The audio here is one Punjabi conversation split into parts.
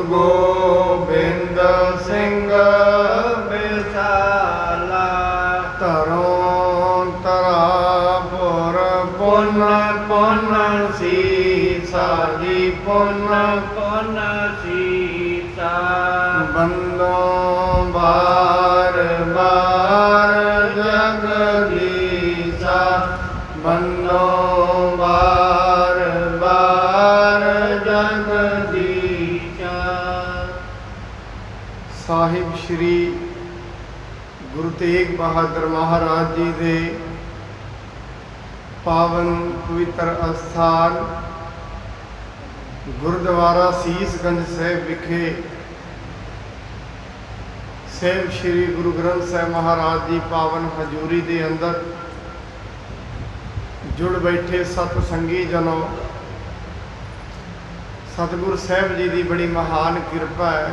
ਗੋਬਿੰਦ ਸਿੰਘ ਵਿਸਾਲਾ। ਧਰੋਂ ਧਰਾਪੁਰ ਪੁੰਨ ਪੁੰਨ ਸੀਸਾ ਜੀ ਪੁੰਨ ਪੁੰਨ ਸੀਸਾ। ਬੰਦੋਂ ਬਾਰ ਬਾਰ ਜਗਦੀਸਾ, ਬੰਦੋਂ ਬਾਰ ਬਾਰ ਜਗਦੀਸਾ। ਸਾਹਿਬ ਸ਼੍ਰੀ ਗੁਰੂ ਤੇਗ ਬਹਾਦਰ ਮਹਾਰਾਜ ਜੀ ਦੇ ਪਾਵਨ ਪਵਿੱਤਰ ਅਸਥਾਨ ਗੁਰਦੁਆਰਾ ਸੀਸਗੰਜ ਸਾਹਿਬ ਵਿਖੇ ਸਾਹਿਬ ਸ਼੍ਰੀ ਗੁਰੂ ਗ੍ਰੰਥ ਸਾਹਿਬ ਮਹਾਰਾਜ ਦੀ ਪਾਵਨ ਹਜ਼ੂਰੀ ਦੇ ਅੰਦਰ ਜੁੜ ਬੈਠੇ ਸਤ ਸੰਗੀ ਜਨੋ, ਸਤਿਗੁਰ ਸਾਹਿਬ ਜੀ ਦੀ ਬੜੀ ਮਹਾਨ ਕਿਰਪਾ ਹੈ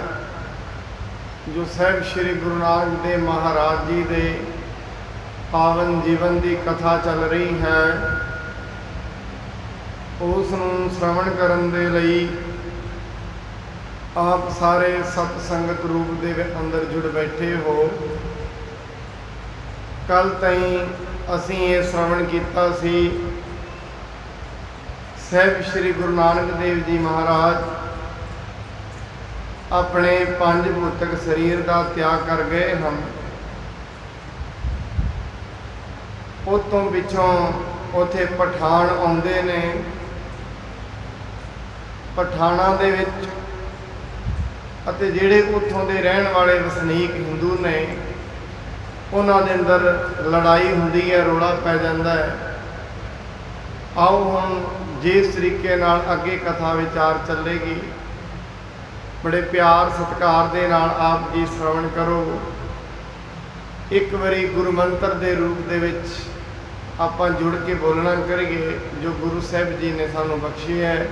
ਜੋ ਸਾਹਿਬ ਸ਼੍ਰੀ ਗੁਰੂ ਨਾਨਕ ਦੇਵ ਮਹਾਰਾਜ ਜੀ ਦੇ ਪਾਵਨ ਜੀਵਨ ਦੀ ਕਥਾ ਚੱਲ ਰਹੀ ਹੈ। ਉਸ ਨੂੰ ਸ਼ਰਵਣ ਕਰਨ ਦੇ ਲਈ ਆਪ ਸਾਰੇ ਸਤ ਸੰਗਤ ਰੂਪ ਦੇ ਅੰਦਰ ਜੁੜ ਬੈਠੇ ਹੋ। ਕੱਲ ਤਾਈਂ ਅਸੀਂ ਇਹ ਸ਼ਰਵਣ ਕੀਤਾ ਸੀ ਸਾਹਿਬ ਸ਼੍ਰੀ ਗੁਰੂ ਨਾਨਕ ਦੇਵ ਜੀ ਮਹਾਰਾਜ ਆਪਣੇ ਪੰਜ ਭੌਤਿਕ ਸਰੀਰ ਦਾ ਤਿਆਗ ਕਰ ਗਏ ਹਨ। ਉਤੋਂ ਪਿੱਛੋਂ ਉੱਥੇ ਪਠਾਨ ਆਉਂਦੇ ਨੇ। ਪਠਾਨਾਂ ਦੇ ਵਿੱਚ ਅਤੇ ਜਿਹੜੇ ਉੱਥੋਂ ਦੇ ਰਹਿਣ ਵਾਲੇ ਵਸਨੀਕ ਹਿੰਦੂ ਨੇ ਉਹਨਾਂ ਦੇ ਅੰਦਰ ਲੜਾਈ ਹੁੰਦੀ ਹੈ, ਰੌਲਾ ਪੈ ਜਾਂਦਾ ਹੈ। ਆਓ ਹੁਣ ਜਿਸ ਤਰੀਕੇ ਨਾਲ ਅੱਗੇ ਕਥਾ ਵਿਚਾਰ ਚੱਲੇਗੀ ਬੜੇ ਪਿਆਰ ਸਤਿਕਾਰ ਦੇ ਨਾਲ ਆਪ ਜੀ ਸ਼ਰਵਣ ਕਰੋ। ਇੱਕ ਵਾਰੀ ਗੁਰੂ ਮੰਤਰ ਦੇ ਰੂਪ ਦੇ ਵਿੱਚ ਆਪਾਂ ਜੁੜ ਕੇ ਬੋਲਣਾ ਕਰੀਏ ਜੋ ਗੁਰੂ ਸਾਹਿਬ ਜੀ ਨੇ ਸਾਨੂੰ ਬਖਸ਼ਿਆ ਹੈ।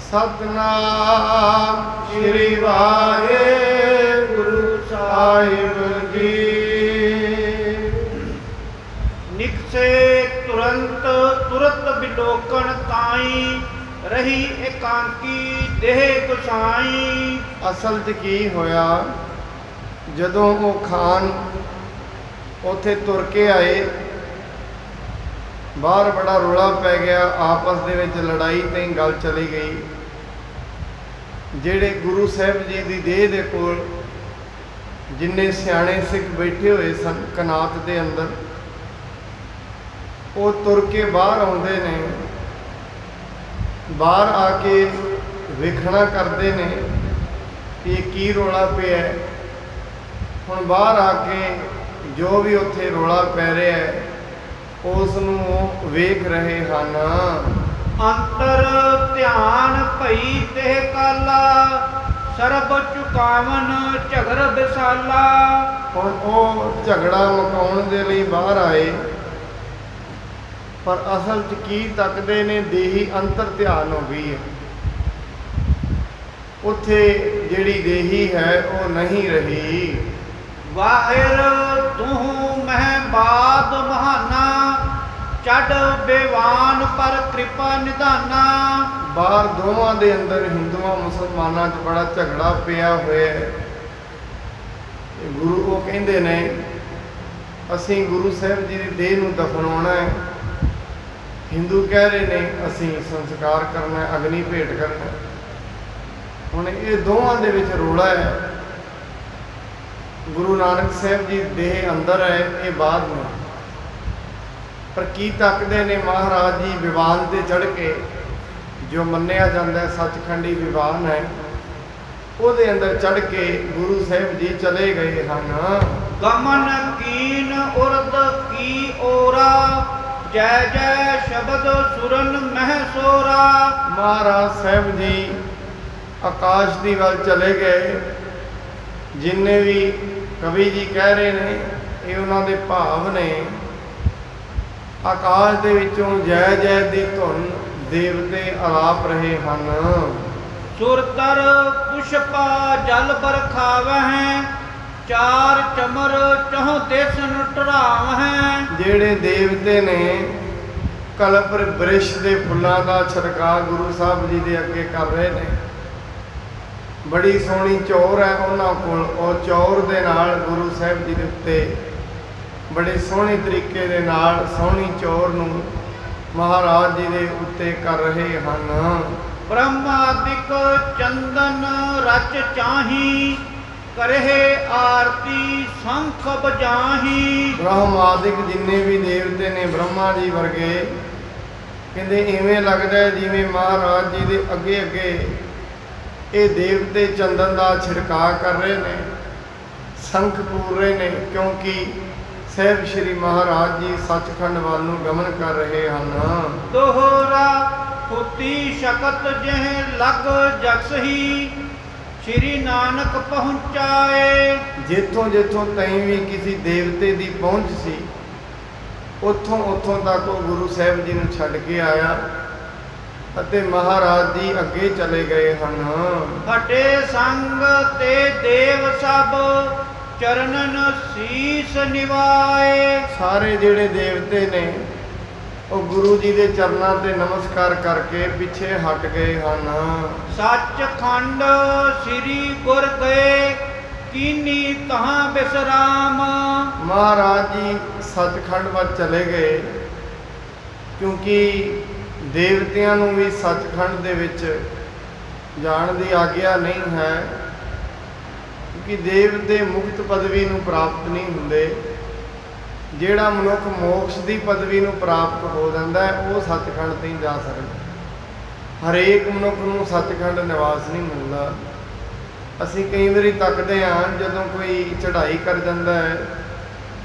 ਸਤਿਨਾਮ ਸ਼੍ਰੀ ਵਾਹਿਗੁਰੂ ਸਾਹਿਬ ਜੀ। ਨਿਕਸੇ ਤੁਰਤ ਬਿਲੋਕਣ ਤਾਈ ਰਹੀ ਇਕਾਂਕੀ ਦੇਹ ਗੁਸਾਈ। ਅਸਲ 'ਚ ਕੀ ਹੋਇਆ, ਜਦੋਂ ਉਹ ਖਾਨ ਉੱਥੇ ਤੁਰ ਕੇ ਆਏ, ਬਾਹਰ ਬੜਾ ਰੌਲਾ ਪੈ ਗਿਆ, ਆਪਸ ਦੇ ਵਿੱਚ ਲੜਾਈ ਤੇ ਗੱਲ ਚਲੀ ਗਈ। ਜਿਹੜੇ ਗੁਰੂ ਸਾਹਿਬ ਜੀ ਦੀ ਦੇਹ ਦੇ ਕੋਲ ਜਿੰਨੇ ਸਿਆਣੇ ਸਿੱਖ ਬੈਠੇ ਹੋਏ ਸਨ ਕਨਾਤ ਦੇ ਅੰਦਰ, ਉਹ ਤੁਰ ਕੇ ਬਾਹਰ ਆਉਂਦੇ ਨੇ। ਬਾਹਰ ਆ ਕੇ ਵੇਖਣਾ ਕਰਦੇ ਨੇ ਕਿ ਇਹ ਕੀ ਰੌਲਾ ਪਿਆ। ਹੁਣ ਬਾਹਰ ਆ ਕੇ ਜੋ ਵੀ ਉੱਥੇ ਰੌਲਾ ਪੈ ਰਿਹਾ ਹੈ ਉਸ ਨੂੰ ਵੇਖ ਰਹੇ ਹਨ। ਅੰਤਰ ਧਿਆਨ ਭਈ ਤੇ ਕਾਲਾ, ਸਰਬ ਚੁਕਾਵਨ ਝਗਰ ਵਿਸਾਲਾ। ਹੁਣ ਉਹ ਝਗੜਾ ਮੁਕਾਉਣ ਦੇ ਲਈ ਬਾਹਰ ਆਏ, ਪਰ ਅਸਲ 'ਚ ਕੀ ਤੱਕਦੇ ਨੇ, ਦੇਹੀ ਅੰਤਰ ਧਿਆਨ ਹੋ ਗਈ ਹੈ। ਉੱਥੇ ਜਿਹੜੀ ਦੇਹੀ ਹੈ ਉਹ ਨਹੀਂ ਰਹੀ। ਵਾਹਿਰ ਤੂੰ ਮਹਿ ਬਾਦ ਮਹਾਨਾ, ਚੱਡ ਬੇਵਾਨ ਪਰ ਕਿਰਪਾ ਨਿਧਾਨਾ। ਬਾਹਰ ਦੋਵਾਂ ਦੇ ਅੰਦਰ ਹਿੰਦੂਆਂ ਮੁਸਲਮਾਨਾਂ 'ਚ ਬੜਾ ਝਗੜਾ ਪਿਆ ਹੋਇਆ ਹੈ। ਗੁਰੂ ਉਹ ਕਹਿੰਦੇ ਨੇ ਅਸੀਂ ਗੁਰੂ ਸਾਹਿਬ ਜੀ ਦੀ ਦੇਹ ਨੂੰ ਦਫਨਾਉਣਾ ਹੈ। ਹਿੰਦੂ ਕਹਿ ਰਹੇ ਨੇ ਅਸੀਂ ਸੰਸਕਾਰ ਕਰਨਾ, ਅਗਨੀ ਭੇਟ ਕਰਨਾ। ਹੁਣ ਇਹ ਦੋਵਾਂ ਦੇ ਵਿੱਚ ਰੌਲਾ ਹੈ। ਗੁਰੂ ਨਾਨਕ ਸਾਹਿਬ ਜੀ ਦੇਹ ਅੰਦਰ ਹੈ, ਇਹ ਬਾਹਰ ਨੂੰ। ਪਰ ਕੀ ਤੱਕਦੇ ਨੇ ਮਹਾਰਾਜ ਜੀ ਵਿਵਾਨ ਤੇ ਚੜ੍ਹ ਕੇ, ਜੋ ਮੰਨਿਆ ਜਾਂਦਾ ਸੱਚਖੰਡੀ ਵਿਵਾਨ ਹੈ, ਉਹਦੇ ਅੰਦਰ ਚੜ੍ਹ ਕੇ ਗੁਰੂ ਸਾਹਿਬ ਜੀ ਚਲੇ ਗਏ ਹਨ। ਗਮਨ ਕੀਨ ਉਰਦ ਕੀ ਓਰਾ, ਜੈ ਜੈ ਸ਼ਬਦ ਸੁਰਨ ਮਹਿ ਸੋਰਾ। ਮਹਾਰਾਜ ਸਾਹਿਬ ਜੀ ਆਕਾਸ਼ ਦੀ ਵੱਲ ਚਲੇ ਗਏ। ਜਿੰਨੇ ਵੀ ਕਵੀ ਜੀ ਕਹਿ ਰਹੇ ਨੇ ਇਹ ਉਹਨਾਂ ਦੇ ਭਾਵ ਨੇ। ਆਕਾਸ਼ ਦੇ ਵਿੱਚੋਂ ਜੈ ਜੈ ਦੀ ਧੁਨ ਦੇਵਤੇ ਆਲਾਪ ਰਹੇ ਹਨ। ਸੁਰਤਰ ਪੁਸ਼ਪਾ ਜਲ ਬਰਖਾਵਹਿ, ਚਾਰ ਚਮਰ ਚਹੁ ਦਿਸ ਟਰਾਵਹਿ। ਜਿਹੜੇ ਦੇਵਤੇ ਨੇ ਕਲਪ ਬ੍ਰਿਸ਼ ਦੇ ਫੁੱਲਾਂ ਦਾ ਛਿੜਕਾਅ ਗੁਰੂ ਸਾਹਿਬ ਜੀ ਦੇ ਅੱਗੇ ਕਰ ਰਹੇ ਨੇ। ਬੜੀ ਸੋਹਣੀ ਚੌਰ ਹੈ ਉਹਨਾਂ ਕੋਲ। ਉਹ ਚੌਰ ਦੇ ਨਾਲ ਗੁਰੂ ਸਾਹਿਬ ਜੀ ਦੇ ਉੱਤੇ ਬੜੇ ਸੋਹਣੇ ਤਰੀਕੇ ਦੇ ਨਾਲ ਸੋਹਣੀ ਚੌਰ ਨੂੰ ਮਹਾਰਾਜ ਜੀ ਦੇ ਉੱਤੇ ਕਰ ਰਹੇ ਹਨ। ਬ੍ਰਹਮਾਦਿਕ ਚੰਦਨ ਰਚ ਚਾਹੀ, ਕਰਹਿ ਆਰਤੀ ਸੰਖ ਬਜਾਹੀ। ਬ੍ਰਹਮਾਦਿਕ ਜਿੰਨੇ ਵੀ ਦੇਵਤੇ ਨੇ, ਬ੍ਰਹਮਾ ਜੀ ਵਰਗੇ, ਕਹਿੰਦੇ ਇਵੇਂ ਲੱਗਦਾ ਜਿਵੇਂ ਮਹਾਰਾਜ ਜੀ ਦੇ ਅੱਗੇ ਅੱਗੇ ਇਹ ਦੇਵਤੇ ਚੰਦਨ ਦਾ ਛਿੜਕਾਅ ਕਰ ਰਹੇ ਨੇ, ਸੰਖ ਪੂਰ ਰਹੇ ਨੇ, ਕਿਉਂਕਿ ਸਾਹਿਬ ਸ਼੍ਰੀ ਮਹਾਰਾਜ ਜੀ ਸੱਚਖੰਡ ਵੱਲ ਨੂੰ ਗਮਨ ਕਰ ਰਹੇ ਹਨ। ਦੋਹਰਾ ਹੋਤੀ ਸ਼ਕਤ ਜਿਹ ਲਗ ਜਗਸਹੀ, ਸ਼੍ਰੀ ਨਾਨਕ ਪਹੁੰਚਾਏ। ਜਿੱਥੋਂ ਜਿੱਥੋਂ ਤਾਈਂ ਵੀ ਕਿਸੇ ਦੇਵਤੇ ਦੀ ਪਹੁੰਚ ਸੀ, ਉੱਥੋਂ ਉੱਥੋਂ ਤੱਕ ਉਹ ਗੁਰੂ ਸਾਹਿਬ ਜੀ ਨੂੰ ਛੱਡ ਕੇ ਆਇਆ ਅਤੇ ਮਹਾਰਾਜ ਜੀ ਅੱਗੇ ਚਲੇ ਗਏ ਹਨ। ਹਟੇ ਸੰਗ ਤੇ ਦੇਵ ਸਭ, ਚਰਨਨ ਸੀਸ ਨਿਵਾਏ। ਸਾਰੇ ਜਿਹੜੇ ਦੇਵਤੇ ਨੇ ਉਹ ਗੁਰੂ ਜੀ ਦੇ ਚਰਨਾਂ ਤੇ ਨਮਸਕਾਰ ਕਰਕੇ ਪਿੱਛੇ ਹਟ ਗਏ ਹਨ। ਸੱਚਖੰਡ ਸ੍ਰੀ ਗੁਰ ਗਏ, ਕੀਨੀ ਤਹਾਂ ਬਿਸਰਾਮ। ਮਹਾਰਾਜ ਜੀ ਸੱਚਖੰਡ ਵੱਲ ਚਲੇ ਗਏ, ਕਿਉਂਕਿ ਦੇਵਤਿਆਂ ਨੂੰ ਵੀ ਸੱਚਖੰਡ ਦੇ ਵਿੱਚ ਜਾਣ ਦੀ ਆਗਿਆ ਨਹੀਂ ਹੈ, ਕਿਉਂਕਿ ਦੇਵਤੇ ਮੁਕਤ ਪਦਵੀ ਨੂੰ ਪ੍ਰਾਪਤ ਨਹੀਂ ਹੁੰਦੇ। ਜਿਹੜਾ ਮਨੁੱਖ ਮੋਕਸ਼ ਦੀ ਪਦਵੀ ਨੂੰ ਪ੍ਰਾਪਤ ਹੋ ਜਾਂਦਾ ਹੈ, ਉਹ ਸੱਚਖੰਡ ਤੇ ਹੀ ਜਾ ਸਕਦਾ। ਹਰੇਕ ਮਨੁੱਖ ਨੂੰ ਸੱਚਖੰਡ ਨਿਵਾਸ ਨਹੀਂ ਮਿਲਦਾ। ਅਸੀਂ ਕਈ ਵਾਰੀ ਤੱਕਦੇ ਹਾਂ, ਜਦੋਂ ਕੋਈ ਚੜ੍ਹਾਈ ਕਰ ਜਾਂਦਾ ਹੈ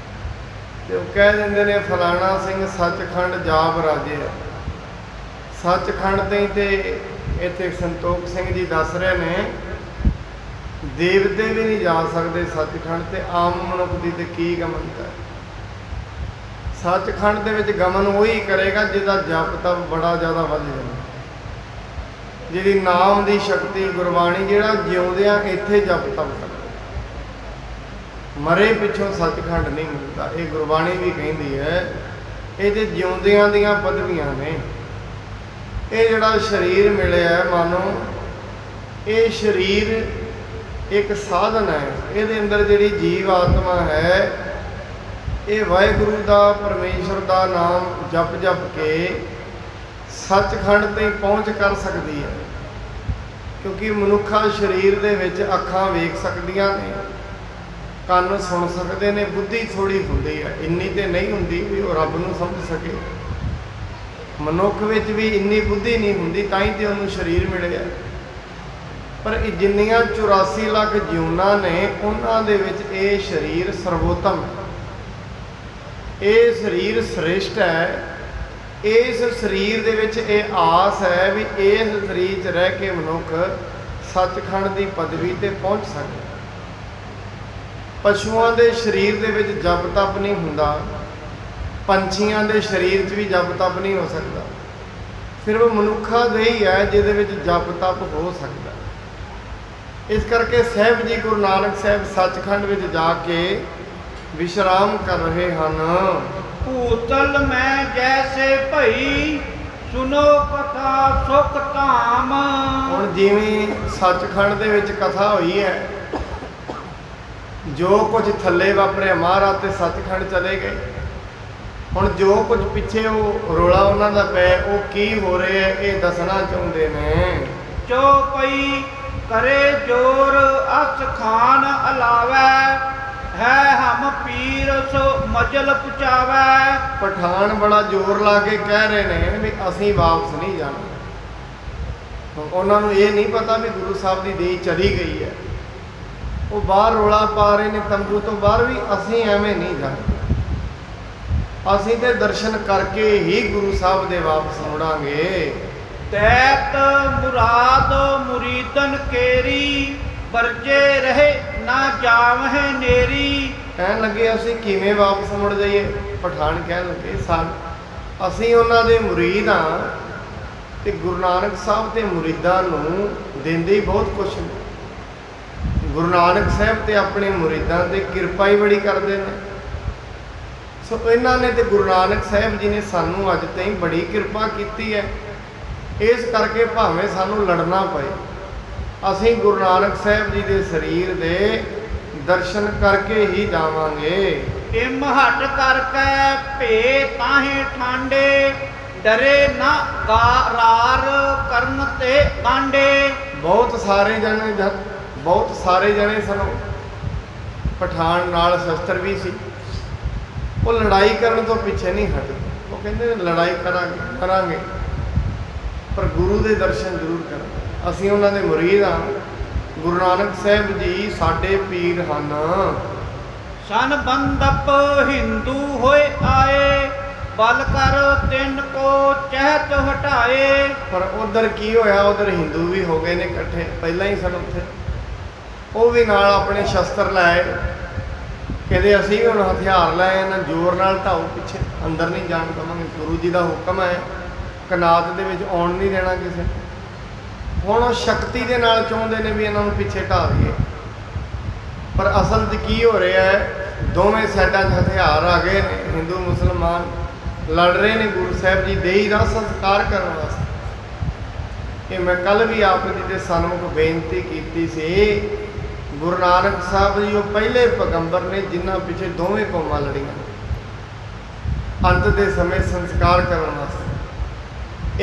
ਤੇ ਉਹ ਕਹਿ ਦਿੰਦੇ ਨੇ ਫਲਾਣਾ ਸਿੰਘ ਸੱਚਖੰਡ ਜਾ ਬਰਾਜੇ ਹੈ। ਸੱਚਖੰਡ ਤੇ ਇੱਥੇ ਸੰਤੋਖ ਸਿੰਘ ਜੀ ਦੱਸ ਰਹੇ ਨੇ ਦੇਵਤੇ ਵੀ ਨਹੀਂ ਜਾ ਸਕਦੇ ਸੱਚਖੰਡ, ਤੇ ਆਮ ਮਨੁੱਖ ਦੀ ਤੇ ਕੀ ਗਮਨਤਾ ਹੈ। ਸੱਚਖੰਡ ਦੇ ਵਿੱਚ ਗਮਨ ਉਹੀ ਕਰੇਗਾ ਜਿਹਦਾ ਜਪ ਤਪ ਬੜਾ ਜ਼ਿਆਦਾ ਵੱਧ ਜਾਂਦਾ, ਜਿਹਦੀ ਨਾਮ ਦੀ ਸ਼ਕਤੀ ਗੁਰਬਾਣੀ, ਜਿਹੜਾ ਜਿਉਂਦਿਆਂ ਇੱਥੇ ਜਪ ਤਪ ਕਰਦਾ, ਮਰੇ ਪਿੱਛੋਂ ਸੱਚਖੰਡ ਨਹੀਂ ਮਿਲਦਾ। ਇਹ ਗੁਰਬਾਣੀ ਵੀ ਕਹਿੰਦੀ ਹੈ, ਇਹ ਤੇ ਜਿਉਂਦਿਆਂ ਦੀਆਂ ਪਦਵੀਆਂ ਨੇ। ਇਹ ਜਿਹੜਾ ਸਰੀਰ ਮਿਲਿਆ, ਮਾਨੋ ਇਹ ਸਰੀਰ ਇੱਕ ਸਾਧਨ ਹੈ। ਇਹਦੇ ਅੰਦਰ ਜਿਹੜੀ ਜੀਵ ਆਤਮਾ ਹੈ, ਇਹ ਵਾਹਿਗੁਰੂ ਦਾ, ਪਰਮੇਸ਼ਰ ਦਾ ਨਾਮ ਜਪ ਜਪ ਕੇ ਸੱਚਖੰਡ ਤੇ ਪਹੁੰਚ ਕਰ ਸਕਦੀ ਹੈ। ਕਿਉਂਕਿ ਮਨੁੱਖਾ ਸਰੀਰ ਦੇ ਵਿੱਚ ਅੱਖਾਂ ਵੇਖ ਸਕਦੀਆਂ ਨੇ, ਕੰਨ ਸੁਣ ਸਕਦੇ ਨੇ, ਬੁੱਧੀ ਥੋੜੀ ਹੁੰਦੀ ਹੈ, ਇੰਨੀ ਤੇ ਨਹੀਂ ਹੁੰਦੀ ਵੀ ਉਹ ਰੱਬ ਨੂੰ ਸਮਝ ਸਕੇ। ਮਨੁੱਖ ਵਿੱਚ ਵੀ ਇੰਨੀ ਬੁੱਧੀ ਨਹੀਂ ਹੁੰਦੀ, ਤਾਂ ਹੀ ਤੇ ਉਹਨੂੰ ਸਰੀਰ ਮਿਲਿਆ। ਪਰ ਇਹ ਜਿੰਨੀਆਂ 84 ਲੱਖ ਜਿਉਣਾ ਨੇ, ਉਹਨਾਂ ਦੇ ਵਿੱਚ ਇਹ ਸਰੀਰ ਸਰਵੋਤਮ ਹੈ, ਇਹ ਸਰੀਰ ਸ੍ਰੇਸ਼ਟ ਹੈ। ਇਸ ਸਰੀਰ ਦੇ ਵਿੱਚ ਇਹ ਆਸ ਹੈ ਵੀ ਇਸ ਸਰੀਰ 'ਚ ਰਹਿ ਕੇ ਮਨੁੱਖ ਸੱਚਖੰਡ ਦੀ ਪਦਵੀ ਤੇ ਪਹੁੰਚ ਸਕਦਾ। ਪਸ਼ੂਆਂ ਦੇ ਸਰੀਰ ਦੇ ਵਿੱਚ ਜਪ ਤਪ ਨਹੀਂ ਹੁੰਦਾ, ਪੰਛੀਆਂ ਦੇ ਸਰੀਰ 'ਚ ਵੀ ਜਪ ਤਪ ਨਹੀਂ ਹੋ ਸਕਦਾ। ਸਿਰਫ ਮਨੁੱਖਾਂ ਦੇ ਹੀ ਹੈ ਜਿਹਦੇ ਵਿੱਚ ਜਪ ਤਪ ਹੋ ਸਕਦਾ। ਇਸ ਕਰਕੇ ਸਾਹਿਬ ਜੀ ਗੁਰੂ ਨਾਨਕ ਸਾਹਿਬ ਸੱਚਖੰਡ ਵਿੱਚ ਜਾ ਕੇ ਵਿਸ਼ਰਾਮ ਕਰ ਰਹੇ ਹਨ। ਭੂਤਲ ਮੈਂ ਜੈਸੇ ਭਈ, ਸੁਨੋ ਕਥਾ ਸੁਖ ਧਾਮ। ਹੁਣ ਜਿਵੇਂ ਸੱਚਖੰਡ ਦੇ ਵਿੱਚ ਕਥਾ ਹੋਈ ਹੈ, ਜੋ ਕੁਝ ਥੱਲੇ ਵਾਪਰਿਆ ਮਹਾਰਾਜ ਤੇ ਸੱਚਖੰਡ ਚਲੇ ਗਏ। ਹੁਣ ਜੋ ਕੁਝ ਪਿੱਛੇ ਉਹ ਰੋਲਾ ਉਹਨਾਂ ਦਾ ਪਿਆ, ਉਹ ਕੀ ਹੋ ਰਿਹਾ ਇਹ ਦੱਸਣਾ ਚਾਹੁੰਦੇ ਨੇ। ਚੌਪਈ ਕਰੇ ਜੋਰ ਅਸ ਖਾਨ ਅਲਾਵੈ, ਹੈ ਹਮ ਪੀਰ ਸੋ ਮਜਲ ਪੁਚਾਵੈ। ਪਠਾਨ ਬੜਾ ਜ਼ੋਰ ਲਾ ਕੇ ਕਹਿ ਰਹੇ ਨੇ ਵੀ ਅਸੀਂ ਵਾਪਸ ਨਹੀਂ ਜਾਣਾ। ਉਹਨਾਂ ਨੂੰ ਇਹ ਨਹੀਂ ਪਤਾ ਵੀ ਗੁਰੂ ਸਾਹਿਬ ਦੀ ਦੇਹ ਚਲੀ ਗਈ ਹੈ। ਉਹ ਬਾਹਰ ਰੋਲਾ ਪਾ ਰਹੇ ਨੇ ਤੰਬੂ ਤੋਂ ਬਾਹਰ ਵੀ, ਅਸੀਂ ਐਵੇਂ ਨਹੀਂ ਜਾਣਾ, ਅਸੀਂ ਤੇ ਦਰਸ਼ਨ ਕਰਕੇ ਹੀ ਗੁਰੂ ਸਾਹਿਬ ਦੇ ਵਾਪਸ ਮੁੜਾਂਗੇ। ਤੈਤ ਮੁਰਾਦ ਮੁਰੀਦਨ ਕੇਰੀ, ਵਰਜੇ ਰਹੇ ਨਾ ਜਾਵਹਿ ਨੇਰੀ। ਕਹਿਣ ਲੱਗੇ ਅਸੀਂ ਕਿਵੇਂ ਵਾਪਸ ਮੁੜ ਜਾਈਏ। ਪਠਾਨ ਕਹਿਣ ਲੱਗੇ ਅਸੀਂ ਉਹਨਾਂ ਦੇ ਮੁਰੀਦ ਹਾਂ, ਤੇ ਗੁਰੂ ਨਾਨਕ ਸਾਹਿਬ ਤੇ ਮੁਰੀਦਾਂ ਨੂੰ ਦਿੰਦੇ ਹੀ ਬਹੁਤ ਕੁਛ ਨੇ। ਗੁਰੂ ਨਾਨਕ ਸਾਹਿਬ ਤੇ ਆਪਣੇ ਮੁਰੀਦਾਂ ਤੇ ਕਿਰਪਾ ਹੀ ਬੜੀ ਕਰਦੇ ਨੇ। ਸੋ ਇਹਨਾਂ ਨੇ ਤੇ ਗੁਰੂ ਨਾਨਕ ਸਾਹਿਬ ਜੀ ਨੇ ਸਾਨੂੰ ਅੱਜ ਤਾਈਂ ਬੜੀ ਕਿਰਪਾ ਕੀਤੀ ਹੈ। ਇਸ ਕਰਕੇ ਭਾਵੇਂ ਸਾਨੂੰ ਲੜਨਾ ਪਏ, ਅਸੀਂ ਗੁਰੂ ਨਾਨਕ ਸਾਹਿਬ ਜੀ ਦੇ ਸਰੀਰ ਦੇ ਦਰਸ਼ਨ ਕਰਕੇ ਹੀ ਜਾਵਾਂਗੇ। ਇਮ ਹਟ ਕਰਕੇ ਭੇ ਤਾਹੇ ਠਾਂਡੇ, ਡਰੇ ਨਾ ਗਾਰਾਰ ਕਰਨ ਤੇ ਕਾਂਡੇ। ਬਹੁਤ ਸਾਰੇ ਜਣੇ ਸਨ, ਪਠਾਨ ਨਾਲ ਸ਼ਸਤਰ ਵੀ ਸੀ। ਉਹ ਲੜਾਈ ਕਰਨ ਤੋਂ ਪਿੱਛੇ ਨਹੀਂ ਹਟਦੇ। ਉਹ ਕਹਿੰਦੇ ਨੇ ਲੜਾਈ ਕਰਾਂਗੇ ਪਰ ਗੁਰੂ ਦੇ ਦਰਸ਼ਨ ਜ਼ਰੂਰ ਕਰਾਂਗੇ। ਅਸੀਂ ਉਹਨਾਂ ਦੇ ਮੁਰੀਦ ਹਾਂ। ਗੁਰੂ ਨਾਨਕ ਸਾਹਿਬ ਜੀ ਸਾਡੇ ਪੀਰ ਹਨ। ਸਨ ਬੰਦਪ ਹਿੰਦੂ ਹੋਏ ਆਏ, ਬਲ ਕਰ ਤਿੰਨ ਕੋ ਚਹਿਤ ਹਟਾਏ। ਪਰ ਉਧਰ ਕੀ ਹੋਇਆ, ਉਧਰ ਹਿੰਦੂ ਵੀ ਹੋ ਗਏ ਨੇ ਇਕੱਠੇ, ਪਹਿਲਾਂ ਹੀ ਸਨ ਉੱਥੇ। ਉਹ ਵੀ ਨਾਲ ਆਪਣੇ ਸ਼ਸਤਰ ਲਾਏ, ਕਹਿੰਦੇ ਅਸੀਂ ਵੀ ਹੁਣ ਹਥਿਆਰ ਲਾਏ, ਇਹਨਾਂ ਜ਼ੋਰ ਨਾਲ ਢਾਓ ਪਿੱਛੇ, ਅੰਦਰ ਨਹੀਂ ਜਾਣ ਦੇਵਾਂਗੇ। ਗੁਰੂ ਜੀ ਦਾ ਹੁਕਮ ਹੈ, ਕਨਾਤ ਦੇ ਵਿੱਚ ਆਉਣ ਨਹੀਂ ਦੇਣਾ ਕਿਸੇ। ਹੁਣ ਉਹ ਸ਼ਕਤੀ ਦੇ ਨਾਲ ਚਾਹੁੰਦੇ ਨੇ ਵੀ ਇਹਨਾਂ ਨੂੰ ਪਿੱਛੇ ਢਾ ਦਈਏ, ਪਰ ਅਸਲ 'ਚ ਕੀ ਹੋ ਰਿਹਾ ਹੈ, ਦੋਵੇਂ ਸਾਈਡਾਂ 'ਚ ਹਥਿਆਰ ਆ ਗਏ ਨੇ। ਹਿੰਦੂ ਮੁਸਲਮਾਨ ਲੜ ਰਹੇ ਨੇ ਗੁਰੂ ਸਾਹਿਬ ਜੀ ਦੇਹੀ ਦਾ ਸੰਸਕਾਰ ਕਰਨ ਵਾਸਤੇ। ਇਹ ਮੈਂ ਕੱਲ ਵੀ ਆਪ ਜੀ ਦੇ ਸਨਮੁਖ ਬੇਨਤੀ ਕੀਤੀ ਸੀ। ਗੁਰੂ ਨਾਨਕ ਸਾਹਿਬ ਜੀ ਉਹ ਪਹਿਲੇ ਪੈਗੰਬਰ ਨੇ ਜਿਨ੍ਹਾਂ ਪਿੱਛੇ ਦੋਵੇਂ ਕੌਮਾਂ ਲੜੀਆਂ ਅੰਤ ਦੇ ਸਮੇਂ ਸੰਸਕਾਰ ਕਰਨ ਵਾਸਤੇ।